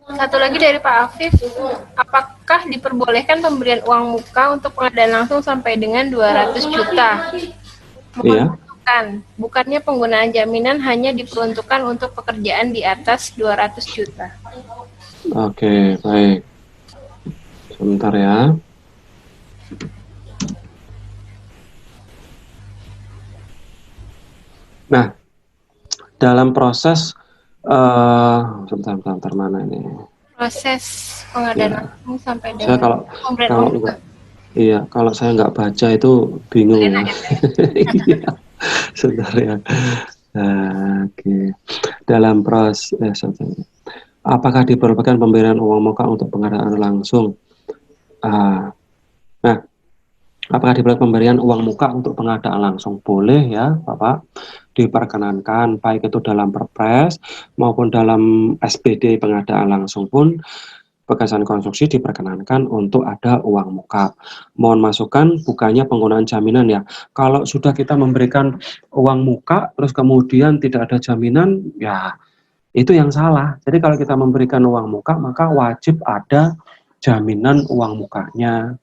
Satu lagi dari Pak Afif, apakah diperbolehkan pemberian uang muka untuk pengadaan langsung sampai dengan 200 juta? Iya. Bukannya penggunaan jaminan hanya diperuntukkan untuk pekerjaan di atas 200 juta. Oke, baik. Sebentar ya. Nah, dalam proses sebentar mana ini? Proses pengadaan Ya. langsung sampai Saya dengan pemberian uang muka. Iya, kalau saya nggak baca itu bingung ya. Iya, sebentar ya. Oke. Dalam proses, apakah diperlukan pemberian uang muka untuk pengadaan langsung? Nah, apakah diperlukan pemberian uang muka untuk pengadaan langsung? Boleh ya, Bapak. Diperkenankan, baik itu dalam Perpres maupun dalam SPD pengadaan langsung pun pegasan konstruksi diperkenankan untuk ada uang muka. Mohon masukan bukannya penggunaan jaminan ya. Kalau sudah kita memberikan uang muka terus kemudian tidak ada jaminan, ya itu yang salah. Jadi kalau kita memberikan uang muka maka wajib ada jaminan uang mukanya.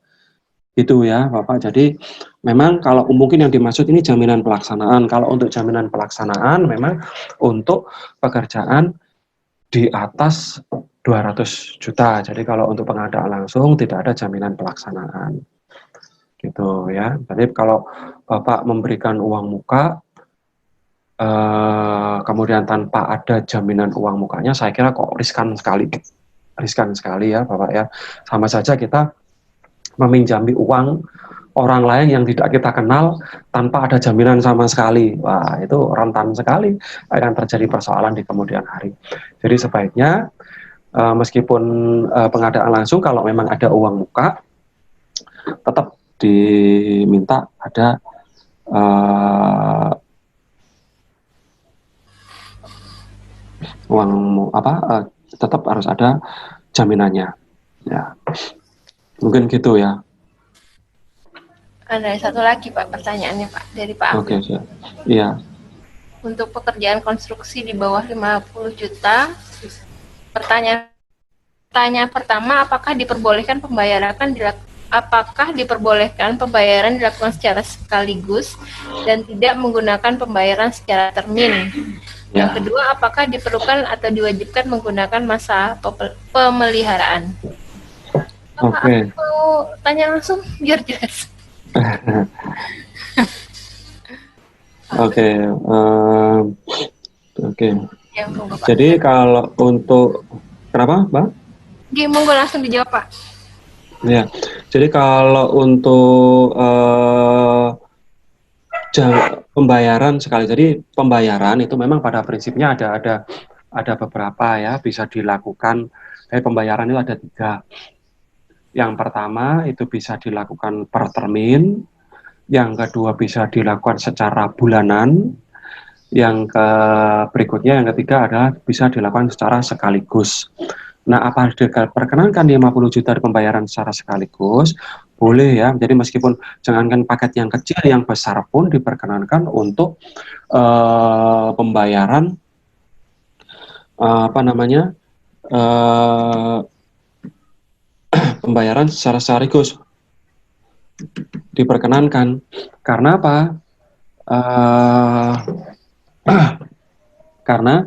Itu ya Bapak. Jadi memang kalau mungkin yang dimaksud ini jaminan pelaksanaan. Kalau untuk jaminan pelaksanaan memang untuk pekerjaan di atas 200 juta. Jadi kalau untuk pengadaan langsung tidak ada jaminan pelaksanaan. Gitu ya. Jadi kalau Bapak memberikan uang muka kemudian tanpa ada jaminan uang mukanya, saya kira kok riskan sekali ya Bapak ya. Sama saja kita meminjami uang orang lain yang tidak kita kenal tanpa ada jaminan sama sekali. Wah, itu rentan sekali akan terjadi persoalan di kemudian hari. Jadi sebaiknya meskipun pengadaan langsung kalau memang ada uang muka tetap diminta ada tetap harus ada jaminannya. Ya. Mungkin gitu ya. Ada satu lagi Pak pertanyaannya Pak dari Pak Afif. Oke, iya. Untuk pekerjaan konstruksi di bawah 50 juta, pertanyaan pertama, apakah diperbolehkan pembayaran dilakukan secara sekaligus dan tidak menggunakan pembayaran secara termin? Ya. Yang kedua, apakah diperlukan atau diwajibkan menggunakan masa pemeliharaan? Oke. Aku tanya langsung biar jelas. Oke. Ya, monggo, Pak. Jadi kalau untuk kenapa, Mbak? Monggo langsung dijawab, Pak. Ya. Jadi kalau untuk pembayaran sekali, jadi pembayaran itu memang pada prinsipnya ada beberapa ya bisa dilakukan. Pembayaran itu ada 3. Yang pertama itu bisa dilakukan per termin, yang kedua bisa dilakukan secara bulanan, yang berikutnya yang ketiga adalah bisa dilakukan secara sekaligus. Nah, apa diperkenankan 50 juta pembayaran secara sekaligus? Boleh ya. Jadi meskipun jangankan paket yang kecil, yang besar pun diperkenankan untuk pembayaran pembayaran secara sekaligus diperkenankan. Karena apa? Karena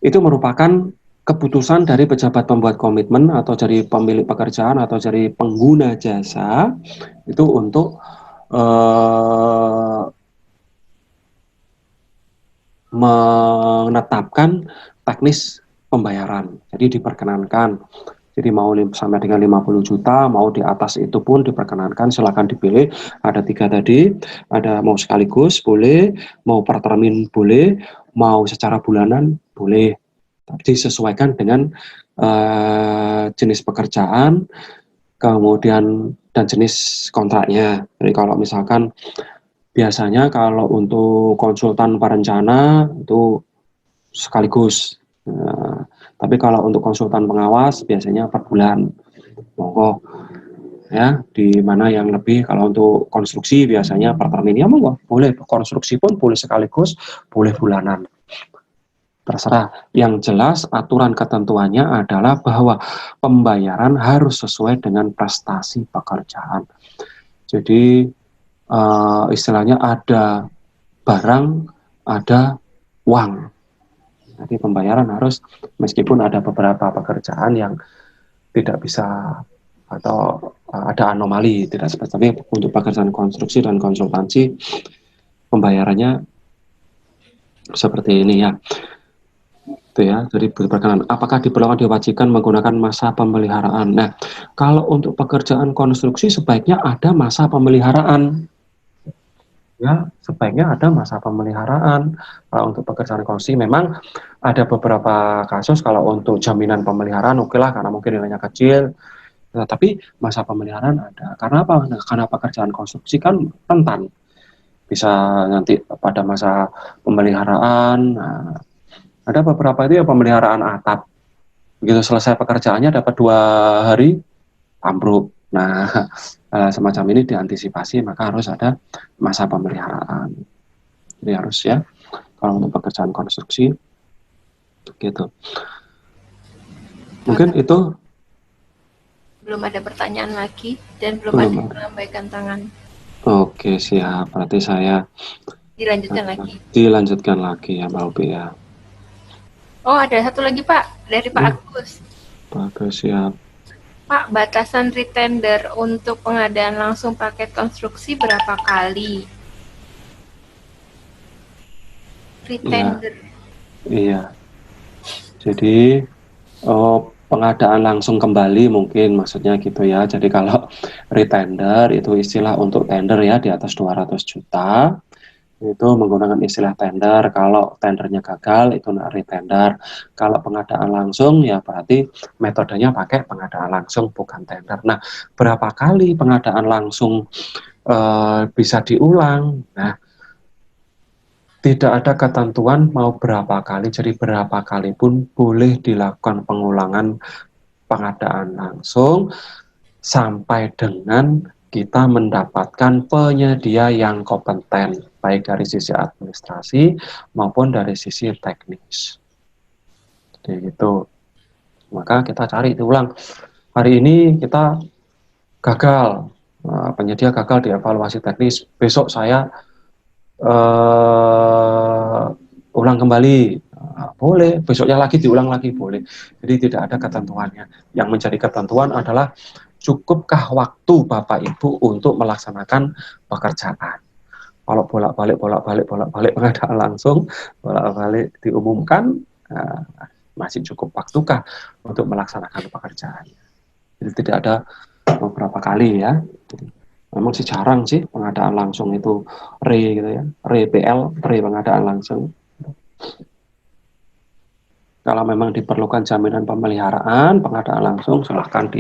itu merupakan keputusan dari pejabat pembuat komitmen atau dari pemilik pekerjaan atau dari pengguna jasa itu untuk menetapkan teknis pembayaran. Jadi diperkenankan. Jadi mau sampai dengan 50 juta, mau di atas itu pun diperkenankan, silakan dipilih. Ada 3 tadi, ada mau sekaligus boleh, mau per termin boleh, mau secara bulanan boleh. Tapi disesuaikan dengan jenis pekerjaan, kemudian dan jenis kontraknya. Jadi kalau misalkan biasanya kalau untuk konsultan perencana itu sekaligus. Nah, tapi kalau untuk konsultan pengawas biasanya per bulan. Monggo ya, di mana yang lebih kalau untuk konstruksi biasanya per termin ya monggo. Boleh konstruksi pun boleh sekaligus, boleh bulanan. Terserah. Yang jelas aturan ketentuannya adalah bahwa pembayaran harus sesuai dengan prestasi pekerjaan. Jadi istilahnya ada barang, ada uang. Jadi pembayaran harus, meskipun ada beberapa pekerjaan yang tidak bisa atau ada anomali, tidak seperti, tapi untuk pekerjaan konstruksi dan konsultansi pembayarannya seperti ini ya. Itu ya, jadi berkenan. Apakah diperlukan diwajibkan menggunakan masa pemeliharaan? Nah, kalau untuk pekerjaan konstruksi sebaiknya ada masa pemeliharaan. Ya, sebaiknya ada masa pemeliharaan. Kalau untuk pekerjaan konstruksi memang ada beberapa kasus kalau untuk jaminan pemeliharaan oke lah karena mungkin nilainya kecil. Nah, tapi masa pemeliharaan ada. Karena apa? Nah, karena pekerjaan konstruksi kan rentan. Bisa nanti pada masa pemeliharaan. Nah, ada beberapa itu ya pemeliharaan atap. Begitu selesai pekerjaannya dapat 2 hari ambruk. Nah, semacam ini diantisipasi maka harus ada masa pemeliharaan. Jadi harus ya kalau untuk pekerjaan konstruksi gitu. Mungkin itu Belum ada pertanyaan lagi dan belum ada yang melambaikan tangan. Oke, siap. Berarti saya Dilanjutkan lagi ya, Mbak Upi ya. Oh, ada satu lagi Pak dari Pak Agus. Bagus, siap. Pak, batasan retender untuk pengadaan langsung paket konstruksi berapa kali? Retender. Iya. Jadi pengadaan langsung kembali mungkin maksudnya gitu ya. Jadi kalau retender itu istilah untuk tender ya di atas 200 juta. Itu menggunakan istilah tender. Kalau tendernya gagal itu retender. Kalau pengadaan langsung ya berarti metodenya pakai pengadaan langsung bukan tender. Nah, berapa kali pengadaan langsung bisa diulang? Nah, tidak ada ketentuan mau berapa kali, jadi berapa kali pun boleh dilakukan pengulangan pengadaan langsung sampai dengan kita mendapatkan penyedia yang kompeten, baik dari sisi administrasi maupun dari sisi teknis. Jadi gitu. Maka kita cari diulang. Hari ini kita gagal, penyedia gagal dievaluasi teknis. Besok saya ulang kembali. Boleh, besoknya lagi diulang lagi boleh. Jadi tidak ada ketentuannya. Yang menjadi ketentuan adalah cukupkah waktu Bapak Ibu untuk melaksanakan pekerjaan. Kalau bolak-balik pengadaan langsung, bolak-balik diumumkan, masih cukup waktukah untuk melaksanakan pekerjaan. Jadi tidak ada beberapa kali ya. Jadi, memang sih jarang sih pengadaan langsung itu gitu ya, PL, pengadaan langsung. Kalau memang diperlukan jaminan pemeliharaan, pengadaan langsung silahkan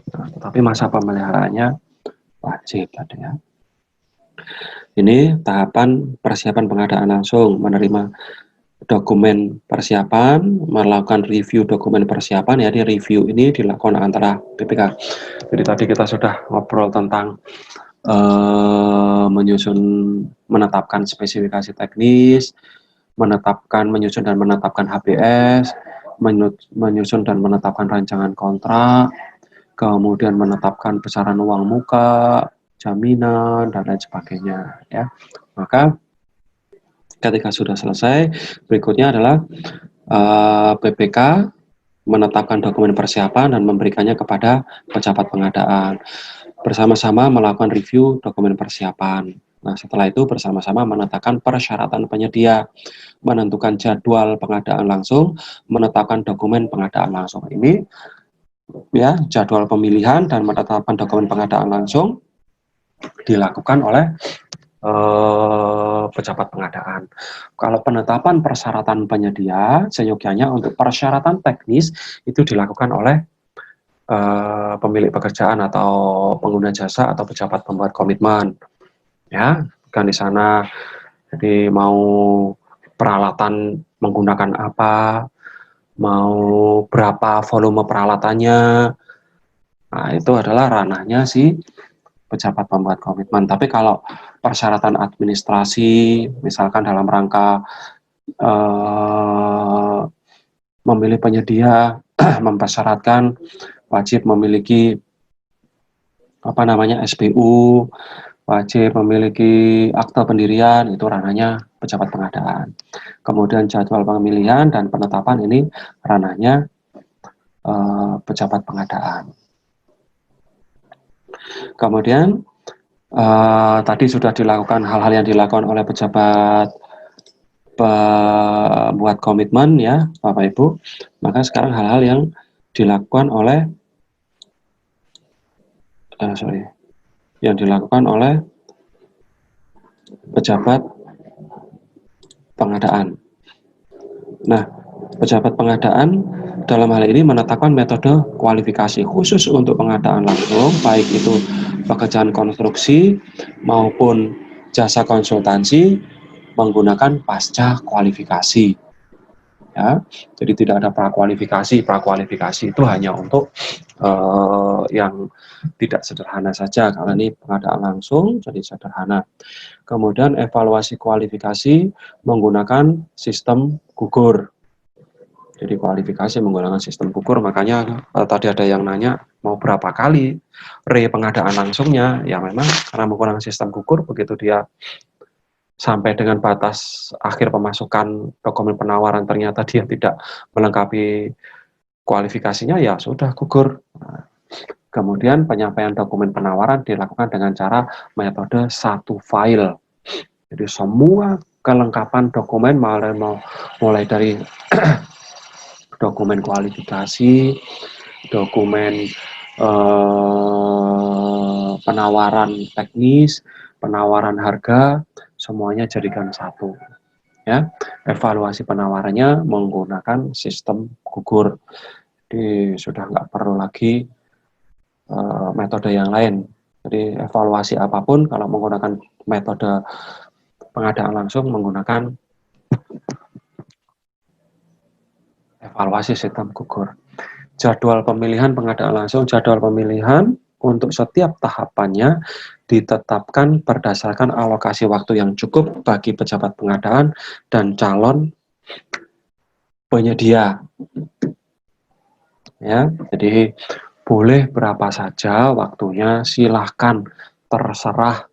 tetapi masa pemeliharaannya wajib ya. Ini tahapan persiapan pengadaan langsung, menerima dokumen persiapan, melakukan review dokumen persiapan. Jadi review ini dilakukan antara BPK. Jadi tadi kita sudah ngobrol tentang menetapkan spesifikasi teknis, menyusun dan menetapkan HBS, menyusun dan menetapkan rancangan kontrak, kemudian menetapkan besaran uang muka, jaminan, dan lain sebagainya. Ya, maka ketika sudah selesai, berikutnya adalah BPK menetapkan dokumen persiapan dan memberikannya kepada pejabat pengadaan. Bersama-sama melakukan review dokumen persiapan. Nah, setelah itu bersama-sama menetapkan persyaratan penyedia, menentukan jadwal pengadaan langsung, menetapkan dokumen pengadaan langsung. Ini ya, jadwal pemilihan dan menetapkan dokumen pengadaan langsung dilakukan oleh pejabat pengadaan. Kalau penetapan persyaratan penyedia, seyogyanya untuk persyaratan teknis itu dilakukan oleh pemilik pekerjaan atau pengguna jasa atau pejabat pembuat komitmen. Ya, kan di sana. Jadi mau peralatan menggunakan apa, mau berapa volume peralatannya, nah itu adalah ranahnya si pejabat pembuat komitmen. Tapi kalau persyaratan administrasi, misalkan dalam rangka memilih penyedia, mempersyaratkan wajib memiliki SPU, wajib memiliki akta pendirian, itu ranahnya pejabat pengadaan. Kemudian jadwal pemilihan dan penetapan ini ranahnya pejabat pengadaan. Kemudian tadi sudah dilakukan hal-hal yang dilakukan oleh pejabat pembuat komitmen ya Bapak Ibu. Maka sekarang hal-hal yang dilakukan oleh pejabat pengadaan. Nah, pejabat pengadaan dalam hal ini menetapkan metode kualifikasi khusus untuk pengadaan langsung, baik itu pekerjaan konstruksi maupun jasa konsultansi menggunakan pasca kualifikasi. Ya, jadi tidak ada prakualifikasi. Prakualifikasi itu hanya untuk yang tidak sederhana saja, karena ini pengadaan langsung, jadi sederhana. Kemudian evaluasi kualifikasi menggunakan sistem gugur. Jadi kualifikasi menggunakan sistem gugur, makanya tadi ada yang nanya mau berapa kali pengadaan langsungnya, ya memang karena menggunakan sistem gugur, begitu dia sampai dengan batas akhir pemasukan dokumen penawaran ternyata dia tidak melengkapi kualifikasinya, ya sudah gugur. Nah, kemudian penyampaian dokumen penawaran dilakukan dengan cara metode satu file. Jadi semua kelengkapan dokumen mulai dari dokumen kualifikasi, dokumen penawaran teknis, penawaran harga, semuanya jadikan satu. Ya, evaluasi penawarannya menggunakan sistem gugur. Jadi sudah nggak perlu lagi metode yang lain. Jadi evaluasi apapun kalau menggunakan metode pengadaan langsung menggunakan evaluasi sistem gugur. Jadwal pemilihan pengadaan langsung, jadwal pemilihan untuk setiap tahapannya ditetapkan berdasarkan alokasi waktu yang cukup bagi pejabat pengadaan dan calon penyedia. Ya, jadi boleh berapa saja waktunya, silahkan, terserah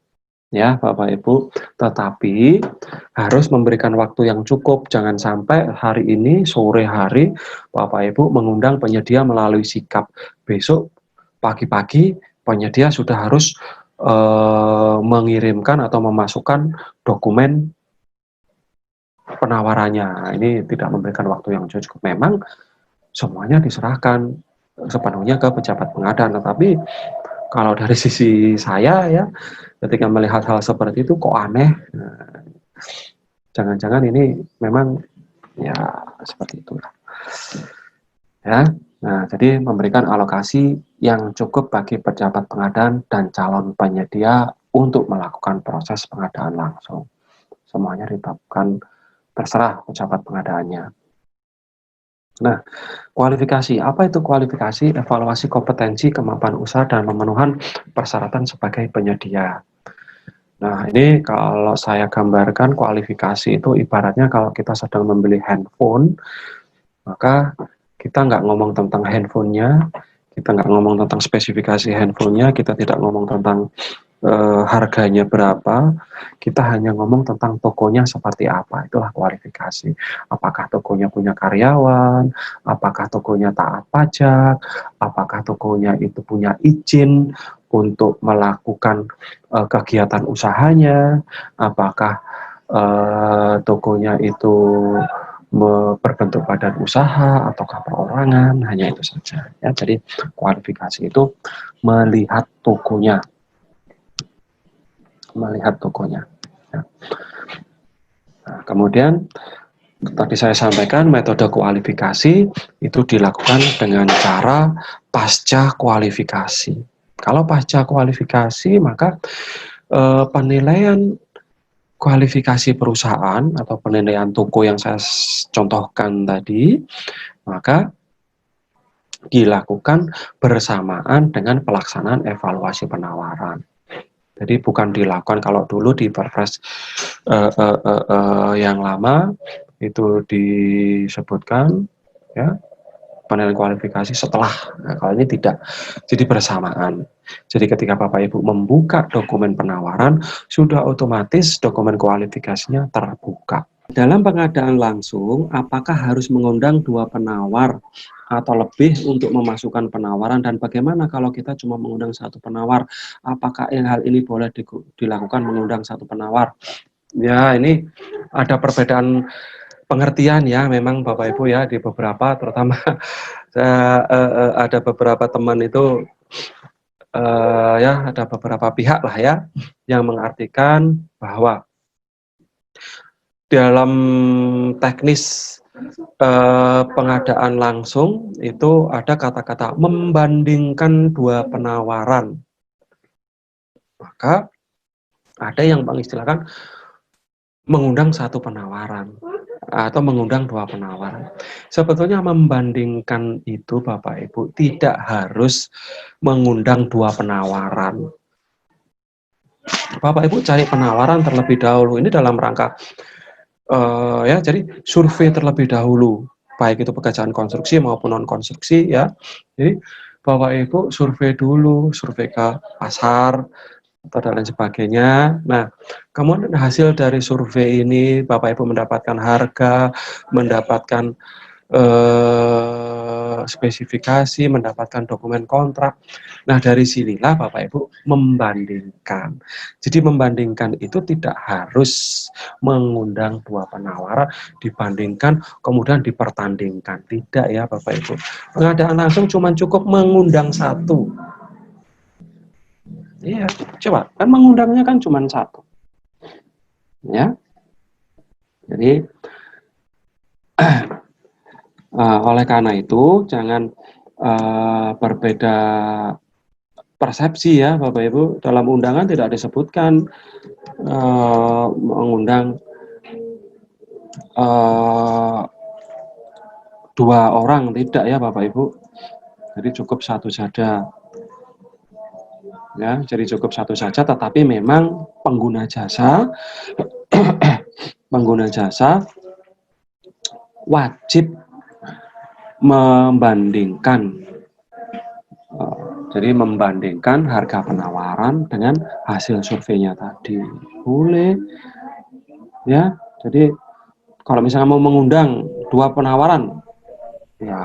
ya Bapak Ibu, tetapi harus memberikan waktu yang cukup. Jangan sampai hari ini sore hari Bapak Ibu mengundang penyedia melalui sikap, besok pagi-pagi penyedia sudah harus mengirimkan atau memasukkan dokumen penawarannya. Nah, ini tidak memberikan waktu yang cukup. Memang semuanya diserahkan sepenuhnya ke pejabat pengadaan, tetapi kalau dari sisi saya ya, ketika melihat hal seperti itu kok aneh. Jangan-jangan ini memang ya seperti itulah. Ya. Nah, jadi memberikan alokasi yang cukup bagi pejabat pengadaan dan calon penyedia untuk melakukan proses pengadaan langsung. Semuanya ditetapkan terserah pejabat pengadaannya. Nah, kualifikasi. Apa itu kualifikasi? Evaluasi kompetensi, kemampuan usaha, dan pemenuhan persyaratan sebagai penyedia. Nah, ini kalau saya gambarkan kualifikasi itu ibaratnya kalau kita sedang membeli handphone, maka kita nggak ngomong tentang handphonenya, kita nggak ngomong tentang spesifikasi handphonenya, kita tidak ngomong tentang harganya berapa, kita hanya ngomong tentang tokonya seperti apa, itulah kualifikasi. Apakah tokonya punya karyawan, apakah tokonya taat pajak, apakah tokonya itu punya izin untuk melakukan kegiatan usahanya, apakah tokonya itu berbentuk badan usaha ataukah perorangan, hanya itu saja ya. Jadi kualifikasi itu melihat tokonya, ya. Nah, kemudian tadi saya sampaikan metode kualifikasi itu dilakukan dengan cara pasca kualifikasi. Kalau pasca kualifikasi maka penilaian kualifikasi perusahaan atau penilaian toko yang saya contohkan tadi, maka dilakukan bersamaan dengan pelaksanaan evaluasi penawaran. Jadi bukan dilakukan kalau dulu di Perpres yang lama itu disebutkan ya penilaian kualifikasi setelah. Nah, kalau ini tidak, jadi bersamaan. Jadi ketika Bapak Ibu membuka dokumen penawaran, sudah otomatis dokumen kualifikasinya terbuka. Dalam pengadaan langsung, apakah harus mengundang 2 penawar atau lebih untuk memasukkan penawaran, dan bagaimana kalau kita cuma mengundang 1 penawar? Apakah hal ini boleh dilakukan mengundang 1 penawar? Ya, ini ada perbedaan pengertian ya, memang Bapak Ibu ya, di beberapa, terutama ada beberapa teman itu ya, ada beberapa pihak lah ya yang mengartikan bahwa dalam teknis pengadaan langsung itu ada kata-kata membandingkan 2 penawaran. Maka ada yang mengistilahkan mengundang 1 penawaran atau mengundang 2 penawaran. Sebetulnya membandingkan itu Bapak Ibu tidak harus mengundang 2 penawaran. Bapak Ibu cari penawaran terlebih dahulu. Ini dalam rangka ya, jadi survei terlebih dahulu, baik itu pekerjaan konstruksi maupun non konstruksi ya. Jadi Bapak Ibu survei dulu, survei ke pasar atau dan lain sebagainya. Nah, kemudian hasil dari survei ini Bapak Ibu mendapatkan harga, mendapatkan spesifikasi, mendapatkan dokumen kontrak. Nah, dari sinilah Bapak Ibu membandingkan. Jadi membandingkan itu tidak harus mengundang 2 penawaran, dibandingkan kemudian dipertandingkan. Tidak ya Bapak Ibu. Pengadaan langsung cuma cukup mengundang 1. Iya, coba kan mengundangnya kan cuma 1, ya. Jadi oleh karena itu jangan berbeda persepsi ya Bapak Ibu. Dalam undangan tidak disebutkan mengundang 2 orang, tidak ya Bapak Ibu. Jadi cukup 1 saja. Ya, jadi cukup 1 saja, tetapi memang pengguna jasa wajib membandingkan, jadi membandingkan harga penawaran dengan hasil surveinya tadi. Boleh ya. Jadi kalau misalnya mau mengundang 2 penawaran, ya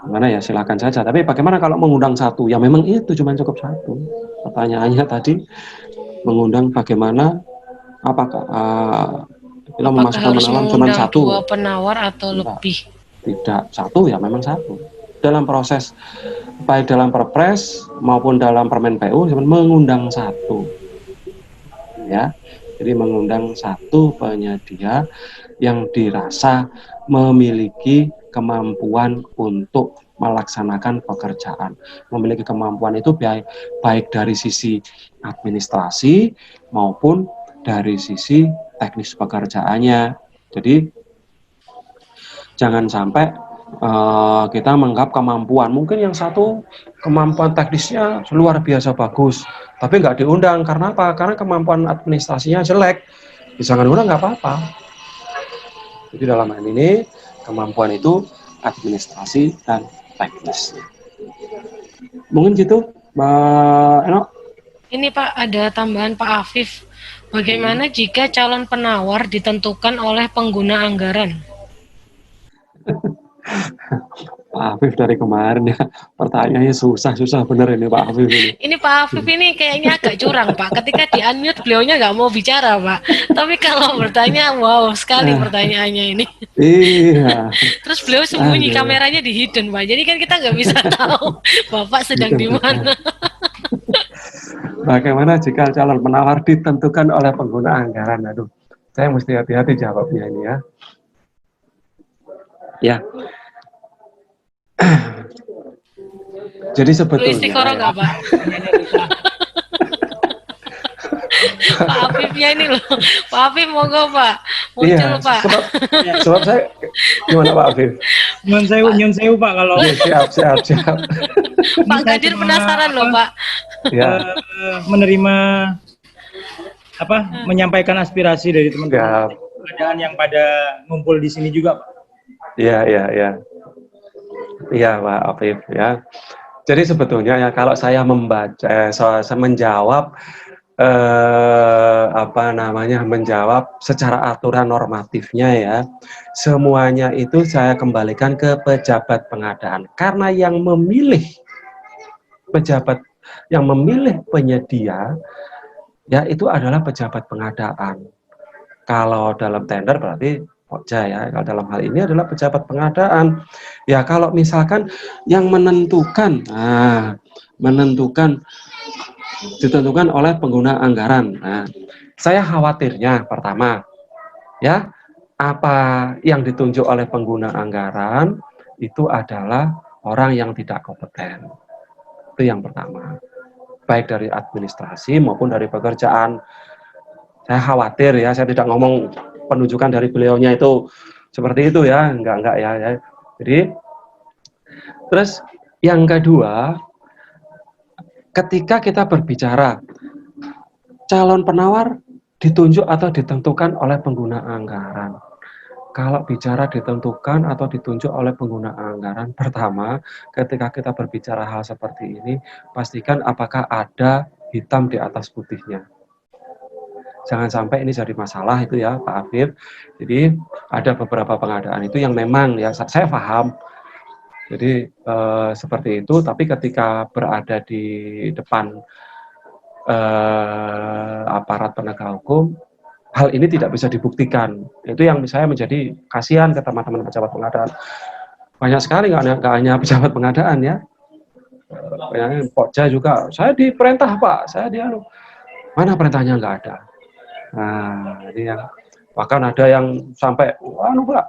mana ya, silakan saja. Tapi bagaimana kalau mengundang 1? Ya memang itu cuma cukup 1. Pertanyaannya tadi mengundang bagaimana? Apakah kita memasukkan penawaran cuma 1? 2 penawar atau lebih? Tidak, 1 ya memang 1. Dalam proses baik dalam Perpres maupun dalam Permen PU mengundang 1. Ya. Jadi mengundang 1 penyedia yang dirasa memiliki kemampuan untuk melaksanakan pekerjaan. Memiliki kemampuan itu baik dari sisi administrasi maupun dari sisi teknis pekerjaannya. Jadi jangan sampai kita menganggap kemampuan, mungkin yang 1 kemampuan teknisnya luar biasa bagus, tapi nggak diundang. Karena apa? Karena kemampuan administrasinya jelek. Jangan diundang nggak apa-apa. Jadi dalam hal ini kemampuan itu administrasi dan teknis. Mungkin gitu, Mbak Eno. Ini Pak, ada tambahan Pak Afif. Bagaimana jika calon penawar ditentukan oleh pengguna anggaran? Pak Afif dari kemarin ya, pertanyaannya susah-susah bener ini Pak Afif ini. Ini Pak Afif ini kayaknya agak curang Pak. Ketika di-unmute beliaunya nggak mau bicara Pak. Tapi kalau bertanya, wow sekali pertanyaannya ini. Iya. Terus beliau sembunyi, Aduh. kameranya di hidden Pak. Jadi kan kita nggak bisa tahu Bapak sedang di mana. Bagaimana jika calon penawar ditentukan oleh pengguna anggaran? Aduh, saya mesti hati-hati jawabnya ini ya. Ya. Jadi Perlu sebetulnya istiqoroh nggak Pak? Pak Afifnya ini loh. Pak Afif monggo Pak. Muncul iya, Pak. sebab saya gimana Pak Afif? Nyun sewu Pak kalau Ya, siap. Pak Kadir penasaran loh Pak. Ya, menerima menyampaikan aspirasi dari teman-teman ya, keadaan yang pada ngumpul di sini juga Pak. ya. Iya Pak Afif ya. Jadi sebetulnya ya kalau saya membaca, saya menjawab menjawab secara aturan normatifnya ya, semuanya itu saya kembalikan ke pejabat pengadaan karena yang memilih penyedia ya itu adalah pejabat pengadaan. Kalau dalam tender berarti Pokja ya, kalau dalam hal ini adalah pejabat pengadaan. Ya kalau misalkan yang ditentukan oleh pengguna anggaran. Nah, saya khawatirnya pertama, ya apa yang ditunjuk oleh pengguna anggaran itu adalah orang yang tidak kompeten. Itu yang pertama. Baik dari administrasi maupun dari pekerjaan. Saya khawatir ya, saya tidak ngomong penunjukan dari beliaunya itu seperti itu ya, enggak ya. Jadi terus yang kedua, ketika kita berbicara calon penawar ditunjuk atau ditentukan oleh pengguna anggaran. Kalau bicara ditentukan atau ditunjuk oleh pengguna anggaran, pertama, ketika kita berbicara hal seperti ini, pastikan apakah ada hitam di atas putihnya. Jangan sampai ini jadi masalah itu ya Pak Afif. Jadi ada beberapa pengadaan itu yang memang ya saya paham. Jadi seperti itu, tapi ketika berada di depan aparat penegak hukum, hal ini tidak bisa dibuktikan. Itu yang saya menjadi kasihan ke teman-teman pejabat pengadaan. Banyak sekali nggak hanya pejabat pengadaan ya. Pokja juga, saya diperintah Pak, mana perintahnya nggak ada. Nah, ini yang bahkan ada yang sampai, Pak,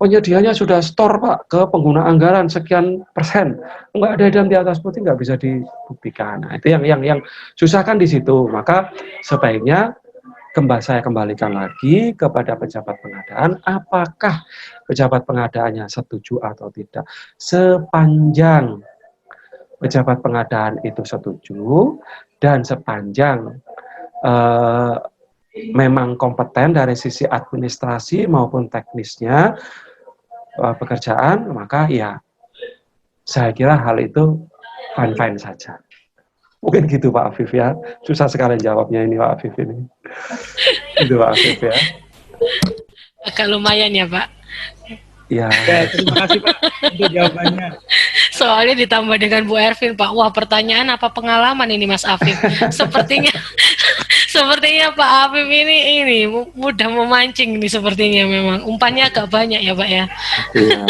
penyedianya sudah store Pak ke pengguna anggaran sekian persen, nggak ada hitam di atas putih, nggak bisa dibuktikan. Nah, itu yang susah kan di situ. Maka sebaiknya saya kembalikan lagi kepada pejabat pengadaan, apakah pejabat pengadaannya setuju atau tidak. Sepanjang pejabat pengadaan itu setuju dan sepanjang memang kompeten dari sisi administrasi maupun teknisnya pekerjaan, maka ya saya kira hal itu fine-fine saja. Mungkin gitu Pak Afif ya. Susah sekali jawabnya ini Pak Afif ini. Itu Pak Afif ya. Agak lumayan ya Pak. Ya. Terima kasih Pak untuk jawabannya. Soalnya ditambah dengan Bu Ervin Pak. Wah, pertanyaan apa pengalaman ini Mas Afif? Sepertinya Pak Afif ini mudah memancing nih sepertinya, memang umpannya agak banyak ya Pak ya. Iya.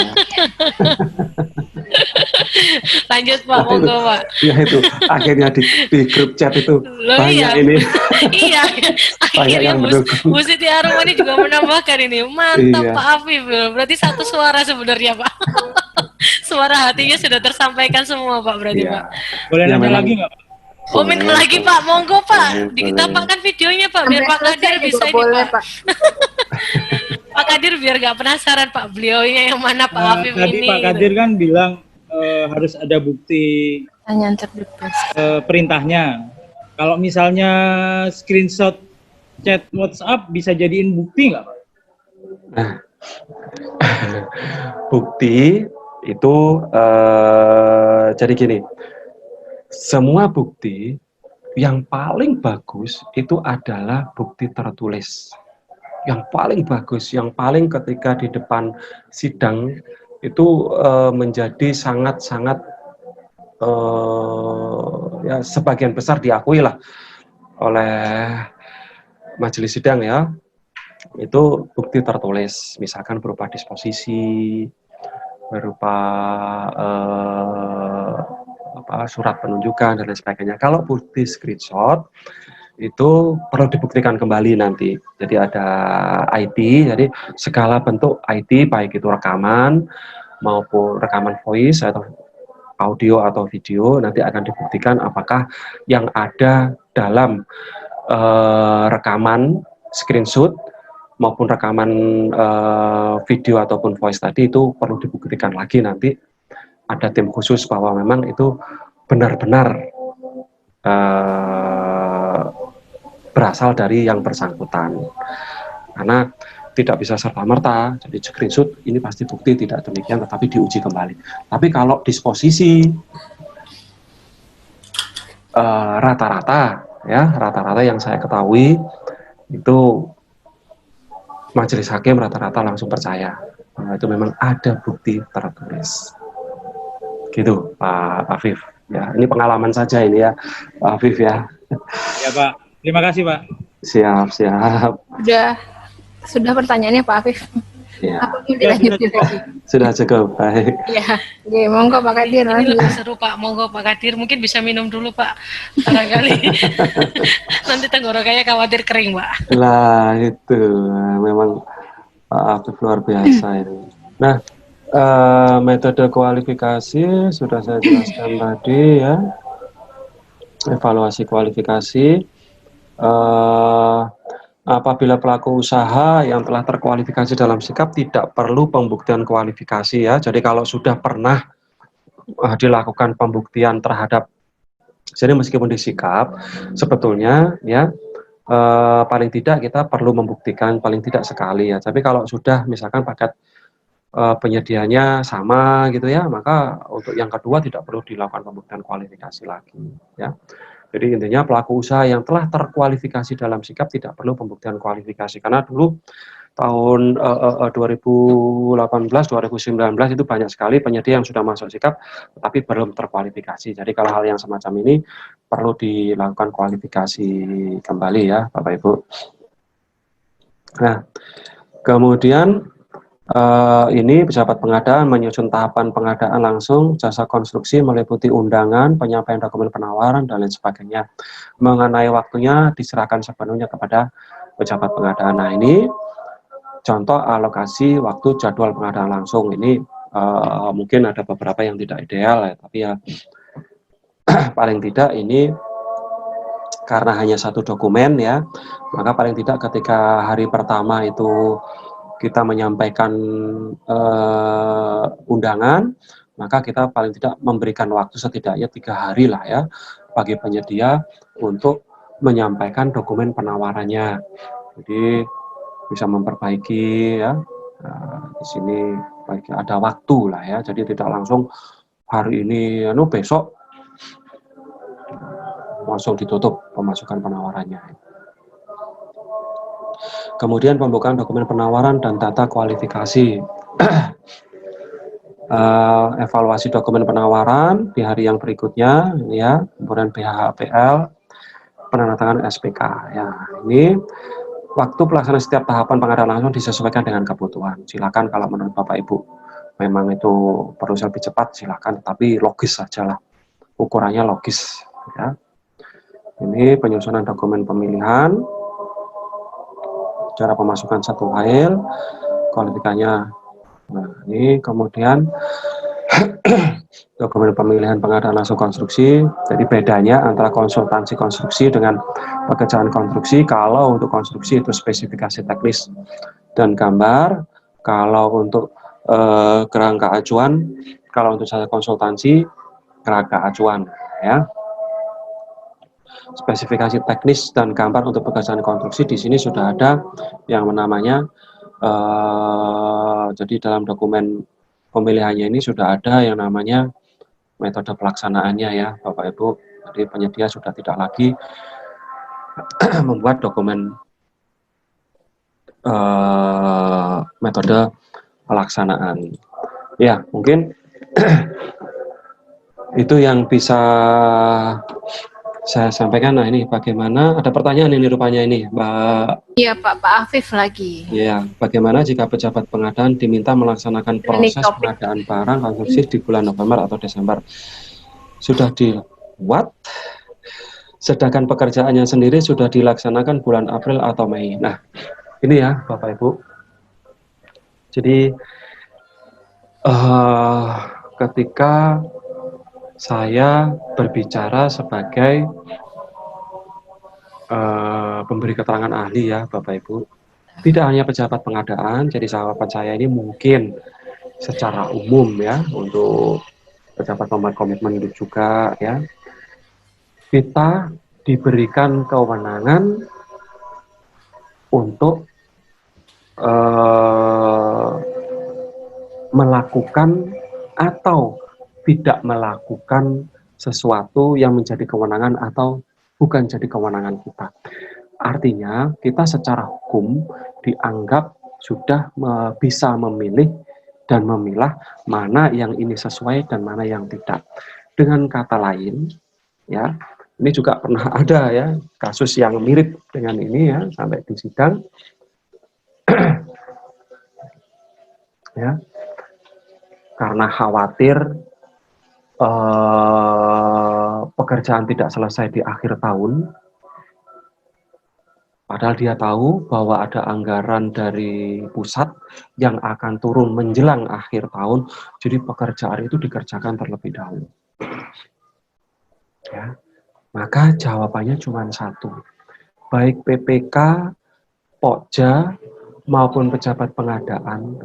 Lanjut Pak, monggo Pak. Ya itu akhirnya di grup chat itu banyak ini. Iya. Akhirnya Bu Siti Arumani juga menambahkan ini. Mantap iya. Pak Afif. Berarti satu suara sebenarnya Pak. Suara hatinya sudah tersampaikan semua Pak berarti Iya. Pak. Boleh nanya lagi nggak Pak? Oh, minta lagi Pak, monggo Pak. Ditampakkan videonya Pak, biar Pak Kadir bisa ini boleh, Pak. Pak Kadir biar nggak penasaran Pak, beliaunya yang mana Pak Afif Tadi ini. Pak Kadir kan bilang harus ada bukti perintahnya. Kalau misalnya screenshot chat WhatsApp bisa jadiin bukti nggak Pak? Nah, bukti itu jadi gini, semua bukti yang paling bagus itu adalah bukti tertulis. Yang paling bagus, yang paling ketika di depan sidang itu menjadi sangat-sangat ya sebagian besar diakui lah oleh majelis sidang ya, itu bukti tertulis, misalkan berupa disposisi, berupa surat penunjukan dan lain sebagainya. Kalau bukti screenshot itu perlu dibuktikan kembali nanti. Jadi ada IT, jadi segala bentuk IT baik itu rekaman maupun rekaman voice atau audio atau video nanti akan dibuktikan apakah yang ada dalam rekaman screenshot maupun rekaman video ataupun voice tadi itu perlu dibuktikan lagi nanti. Ada tim khusus bahwa memang itu benar-benar berasal dari yang bersangkutan. Karena tidak bisa serta-merta, jadi screenshot ini pasti bukti tidak demikian, tetapi diuji kembali. Tapi kalau disposisi rata-rata yang saya ketahui itu majelis hakim rata-rata langsung percaya bahwa itu memang ada bukti tertulis. Gitu Pak Afif. Ya, ini pengalaman saja ini ya Pak Afif ya. Ya Pak, terima kasih Pak. Siap. Sudah pertanyaannya Pak Afif. Ya. Apa mau dilanjutin lagi? Sudah cukup, baik. Ya, monggo Pak Kadir. Ini lebih seru Pak, monggo Pak Kadir, mungkin bisa minum dulu Pak, barangkali nanti tenggorokannya khawatir kering Pak. Lah itu memang Pak Afif luar biasa ini. Nah, metode kualifikasi sudah saya jelaskan tadi ya, evaluasi kualifikasi. Apabila pelaku usaha yang telah terkualifikasi dalam sikap tidak perlu pembuktian kualifikasi ya. Jadi kalau sudah pernah dilakukan pembuktian terhadap, jadi meskipun disikap sebetulnya ya paling tidak kita perlu membuktikan paling tidak sekali ya. Tapi kalau sudah misalkan paket penyediaannya sama gitu ya, maka untuk yang kedua tidak perlu dilakukan pembuktian kualifikasi lagi ya. Jadi intinya pelaku usaha yang telah terkualifikasi dalam sikap tidak perlu pembuktian kualifikasi, karena dulu tahun 2018, 2019 itu banyak sekali penyedia yang sudah masuk sikap tetapi belum terkualifikasi. Jadi kalau hal yang semacam ini perlu dilakukan kualifikasi kembali ya Bapak Ibu. Nah, kemudian ini pejabat pengadaan menyusun tahapan pengadaan langsung jasa konstruksi meliputi undangan, penyampaian dokumen penawaran dan lain sebagainya. Mengenai waktunya diserahkan sepenuhnya kepada pejabat pengadaan. Nah ini contoh alokasi waktu jadwal pengadaan langsung. Ini mungkin ada beberapa yang tidak ideal ya, tapi ya paling tidak ini karena hanya satu dokumen ya, maka paling tidak ketika hari pertama itu kita menyampaikan undangan, maka kita paling tidak memberikan waktu setidaknya 3 hari lah ya bagi penyedia untuk menyampaikan dokumen penawarannya. Jadi bisa memperbaiki ya. Di sini ada waktu lah ya. Jadi tidak langsung hari ini, besok langsung ditutup pemasukan penawarannya. Kemudian pembukaan dokumen penawaran dan data kualifikasi. Evaluasi dokumen penawaran di hari yang berikutnya ya, kemudian BHHPL, penandatanganan SPK ya. Ini waktu pelaksanaan setiap tahapan pengadaan langsung disesuaikan dengan kebutuhan. Silakan kalau menurut Bapak Ibu memang itu perlu lebih cepat silakan, tapi logis saja lah, ukurannya logis ya. Ini penyusunan dokumen pemilihan, cara pemasukan satu file, kualifikasinya. Nah, ini kemudian dokumen pemilihan pengadaan langsung konstruksi. Jadi bedanya antara konsultansi konstruksi dengan pekerjaan konstruksi, kalau untuk konstruksi itu spesifikasi teknis dan gambar, kalau untuk kerangka acuan, kalau untuk saya konsultansi kerangka acuan ya. Spesifikasi teknis dan gambar untuk pekerjaan konstruksi di sini sudah ada yang namanya jadi dalam dokumen pemilihannya ini sudah ada yang namanya metode pelaksanaannya ya Bapak Ibu. Jadi penyedia sudah tidak lagi membuat dokumen metode pelaksanaan. Ya, mungkin itu yang bisa saya sampaikan. Nah, ini bagaimana, ada pertanyaan ini rupanya ini, Mbak. Iya Pak Afif lagi. Ya, bagaimana jika pejabat pengadaan diminta melaksanakan proses pengadaan barang konstruksi di bulan November atau Desember? Sudah dibuat, sedangkan pekerjaannya sendiri sudah dilaksanakan bulan April atau Mei. Nah, ini ya Bapak Ibu. Jadi ketika saya berbicara sebagai pemberi keterangan ahli ya Bapak Ibu, tidak hanya pejabat pengadaan, jadi jawaban saya ini mungkin secara umum ya, untuk pejabat pembuat komitmen juga ya, kita diberikan kewenangan untuk melakukan atau tidak melakukan sesuatu yang menjadi kewenangan atau bukan jadi kewenangan kita. Artinya kita secara hukum dianggap sudah bisa memilih dan memilah mana yang ini sesuai dan mana yang tidak. Dengan kata lain, ya, ini juga pernah ada ya kasus yang mirip dengan ini ya sampai di sidang. Ya, karena khawatir pekerjaan tidak selesai di akhir tahun, padahal dia tahu bahwa ada anggaran dari pusat yang akan turun menjelang akhir tahun, jadi pekerjaan itu dikerjakan terlebih dahulu. Ya, maka jawabannya cuma satu, baik PPK, Pokja maupun pejabat pengadaan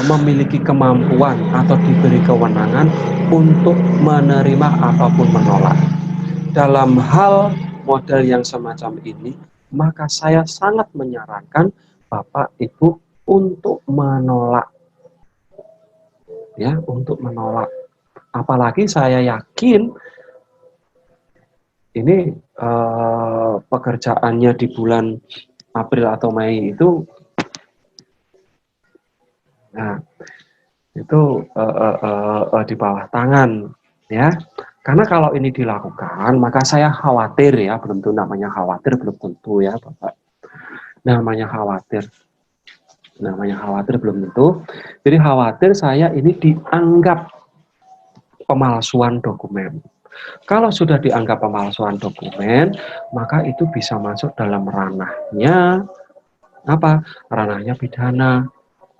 memiliki kemampuan atau diberi kewenangan untuk menerima ataupun menolak. Dalam hal model yang semacam ini, maka saya sangat menyarankan Bapak Ibu untuk menolak. Ya, untuk menolak. Apalagi saya yakin ini pekerjaannya di bulan April atau Mei itu, nah, itu di bawah tangan, ya. Karena kalau ini dilakukan, maka saya khawatir ya, belum tentu namanya khawatir, belum tentu ya, Bapak. Namanya khawatir belum tentu. Jadi khawatir saya ini dianggap pemalsuan dokumen. Kalau sudah dianggap pemalsuan dokumen, maka itu bisa masuk dalam ranahnya apa? Ranahnya pidana.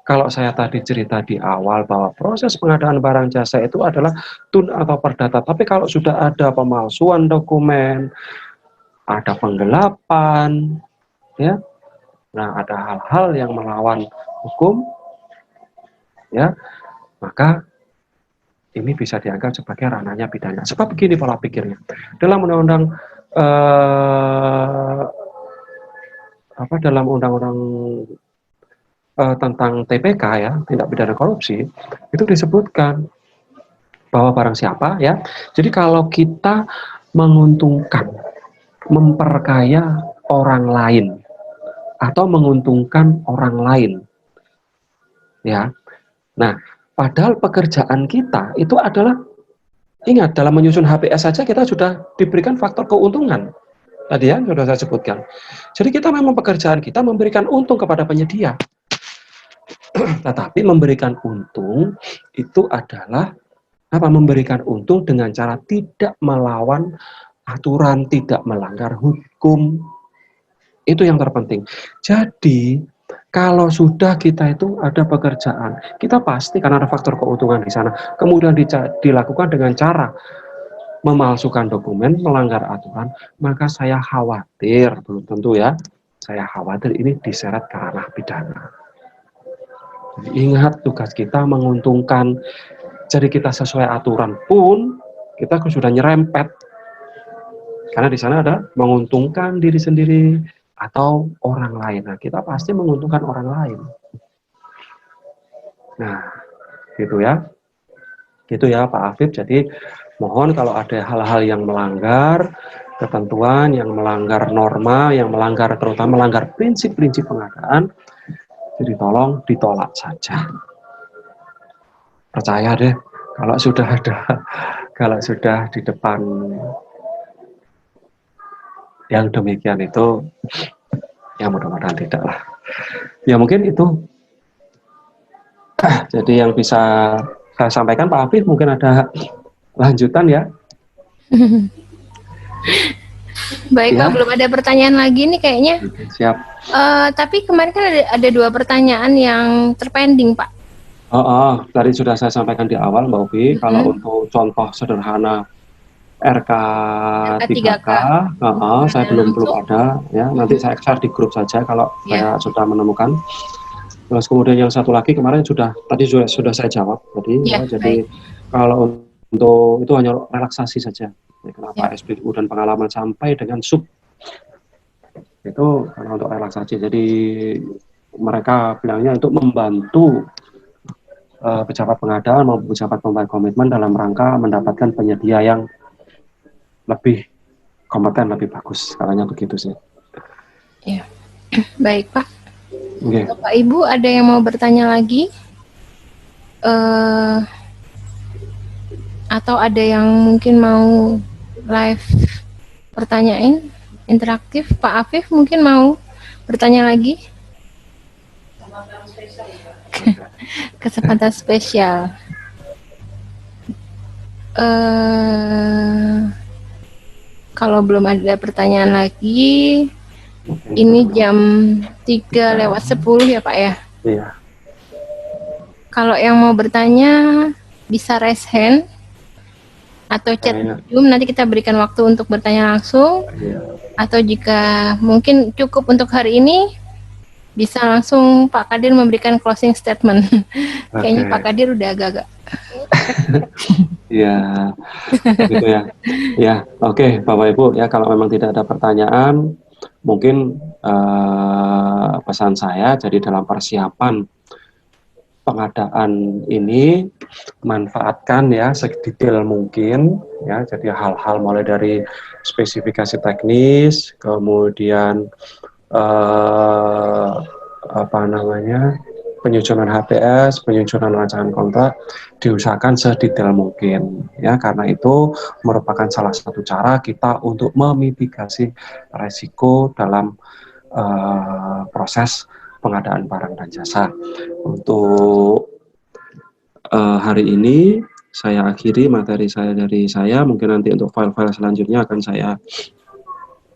Kalau saya tadi cerita di awal bahwa proses pengadaan barang jasa itu adalah tun atau perdata, tapi kalau sudah ada pemalsuan dokumen, ada penggelapan, ya, nah ada hal-hal yang melawan hukum, ya, maka ini bisa dianggap sebagai ranahnya pidana. Sebab begini pola pikirnya. Dalam undang-undang dalam undang-undang tentang TPK ya, tindak pidana korupsi, itu disebutkan bahwa barang siapa ya. Jadi kalau kita menguntungkan, memperkaya orang lain atau menguntungkan orang lain, ya. Nah, padahal pekerjaan kita itu adalah, ingat, dalam menyusun HPS saja kita sudah diberikan faktor keuntungan. Tadi ya, sudah saya sebutkan. Jadi kita memang pekerjaan kita memberikan untung kepada penyedia. Tetapi memberikan untung itu adalah apa? Memberikan untung dengan cara tidak melawan aturan, tidak melanggar hukum. Itu yang terpenting. Jadi kalau sudah kita itu ada pekerjaan, kita pasti karena ada faktor keuntungan di sana, kemudian dilakukan dengan cara memalsukan dokumen, melanggar aturan, maka saya khawatir, belum tentu ya, saya khawatir ini diseret ke ranah pidana. Jadi ingat, tugas kita menguntungkan, jadi kita sesuai aturan pun, kita sudah nyerempet. Karena di sana ada menguntungkan diri sendiri, atau orang lain. Nah, kita pasti menguntungkan orang lain. Nah, gitu ya. Gitu ya Pak Afif. Jadi Mohon kalau ada hal-hal yang melanggar ketentuan, yang melanggar norma, yang melanggar terutama melanggar prinsip-prinsip pengadaan, jadi tolong ditolak saja. Percaya deh, kalau sudah ada, kalau sudah di depan yang demikian itu, ya mudah-mudahan tidak lah. Ya mungkin itu. Jadi yang bisa saya sampaikan, Pak Afif, mungkin ada lanjutan ya. Baik Ya. Pak, belum ada pertanyaan lagi nih kayaknya. Siap. Tapi kemarin kan ada 2 pertanyaan yang terpending Pak. Tadi sudah saya sampaikan di awal Mbak Upi, kalau untuk contoh sederhana RK 3K, saya belum ada ya. Nanti saya share di grup saja kalau saya sudah menemukan. Terus kemudian yang satu lagi kemarin tadi sudah saya jawab tadi ya, jadi kalau untuk itu hanya relaksasi saja. Ya, kenapa SPBU dan pengalaman sampai dengan sub itu karena untuk relaksasi. Jadi mereka bilangnya untuk membantu pejabat pengadaan maupun pejabat pembayar komitmen dalam rangka mendapatkan penyedia yang lebih kompeten, lebih bagus. Katanya begitu sih. Ya, baik Pak. Okay. Bapak Ibu ada yang mau bertanya lagi? Atau ada yang mungkin mau live pertanyaan interaktif? Pak Afif mungkin mau bertanya lagi? Kesempatan spesial. Kalau belum ada pertanyaan lagi, ini jam 3:10 ya Pak ya? Iya. Kalau yang mau bertanya bisa raise hand atau chat Zoom, nanti kita berikan waktu untuk bertanya langsung. Atau jika mungkin cukup untuk hari ini, bisa langsung Pak Kadir memberikan closing statement. Kayaknya Pak Kadir udah agak-agak. Iya, gitu ya. Ya, oke, Bapak Ibu ya, kalau memang tidak ada pertanyaan, mungkin pesan saya jadi dalam persiapan pengadaan ini manfaatkan ya sedetail mungkin ya, jadi hal-hal mulai dari spesifikasi teknis, kemudian penyusunan HPS, penyusunan rancangan kontrak diusahakan sedetail mungkin ya, karena itu merupakan salah satu cara kita untuk memitigasi resiko dalam proses pengadaan barang dan jasa. Untuk hari ini saya akhiri materi saya dari saya, mungkin nanti untuk file-file selanjutnya akan saya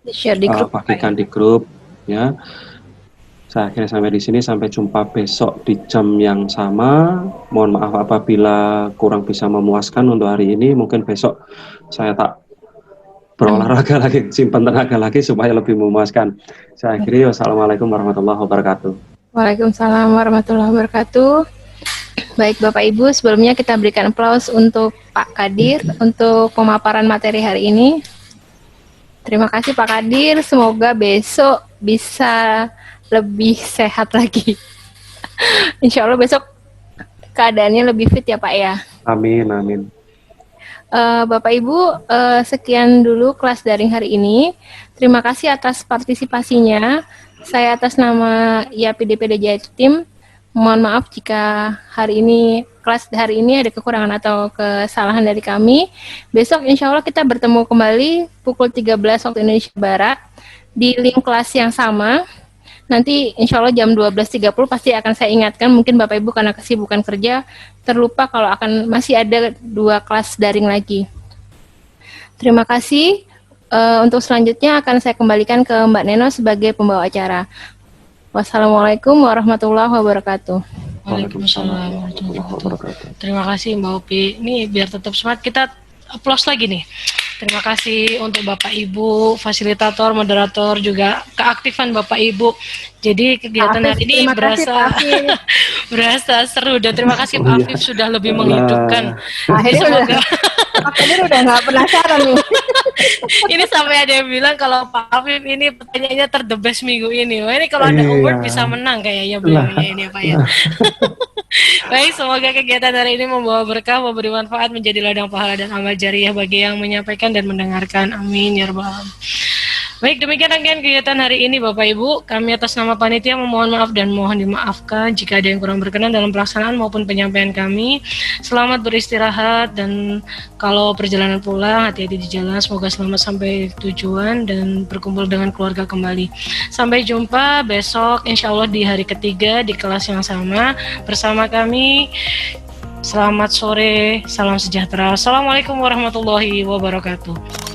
share di grup, bagikan di grup ya. Saya akhirnya sampai di sini, sampai jumpa besok di jam yang sama. Mohon maaf apabila kurang bisa memuaskan untuk hari ini. Mungkin besok saya tak berolahraga lagi, simpan tenaga lagi supaya lebih memuaskan. Saya akhiri, wassalamualaikum warahmatullahi wabarakatuh. Waalaikumsalam warahmatullahi wabarakatuh. Baik Bapak Ibu, sebelumnya kita berikan aplaus untuk Pak Kadir untuk pemaparan materi hari ini. Terima kasih Pak Kadir, semoga besok bisa lebih sehat lagi. Insya Allah besok keadaannya lebih fit ya Pak ya. Amin, amin. Bapak Ibu, sekian dulu kelas daring hari ini. Terima kasih atas partisipasinya. Saya atas nama IAPDPD Jatim, mohon maaf jika kelas hari ini ada kekurangan atau kesalahan dari kami. Besok insya Allah kita bertemu kembali pukul 13 waktu Indonesia Barat di link kelas yang sama. Nanti insya Allah jam 12.30 pasti akan saya ingatkan, mungkin Bapak Ibu karena kesibukan kerja terlupa kalau masih ada 2 kelas daring lagi. Terima kasih. Untuk selanjutnya akan saya kembalikan ke Mbak Neno sebagai pembawa acara. Wassalamualaikum warahmatullahi wabarakatuh. Waalaikumsalam warahmatullahi wabarakatuh. Terima kasih Mbak Upi. Ini biar tetap semangat, kita applause lagi nih. Terima kasih untuk Bapak Ibu, fasilitator, moderator, juga keaktifan Bapak Ibu. Jadi kegiatan hari ini berasa seru, dan terima kasih Pak Afif sudah lebih menghidupkan. Akhirnya Pak Kadir udah nggak penasaran nih. Ini sampai ada yang bilang kalau Pak Afif ini pertanyaannya ter-the best minggu ini. Wah, ini kalau ada award bisa menang kayaknya beliau ini Pak ya. Baik, semoga kegiatan hari ini membawa berkah, memberi manfaat, menjadi ladang pahala dan amal jariah bagi yang menyampaikan dan mendengarkan. Amin ya rabbal alamin. Baik, demikian rangkaian kegiatan hari ini Bapak Ibu. Kami atas nama panitia memohon maaf dan mohon dimaafkan jika ada yang kurang berkenan dalam pelaksanaan maupun penyampaian kami. Selamat beristirahat dan kalau perjalanan pulang hati-hati di jalan. Semoga selamat sampai tujuan dan berkumpul dengan keluarga kembali. Sampai jumpa besok insya Allah di hari ketiga di kelas yang sama bersama kami. Selamat sore, salam sejahtera. Assalamualaikum warahmatullahi wabarakatuh.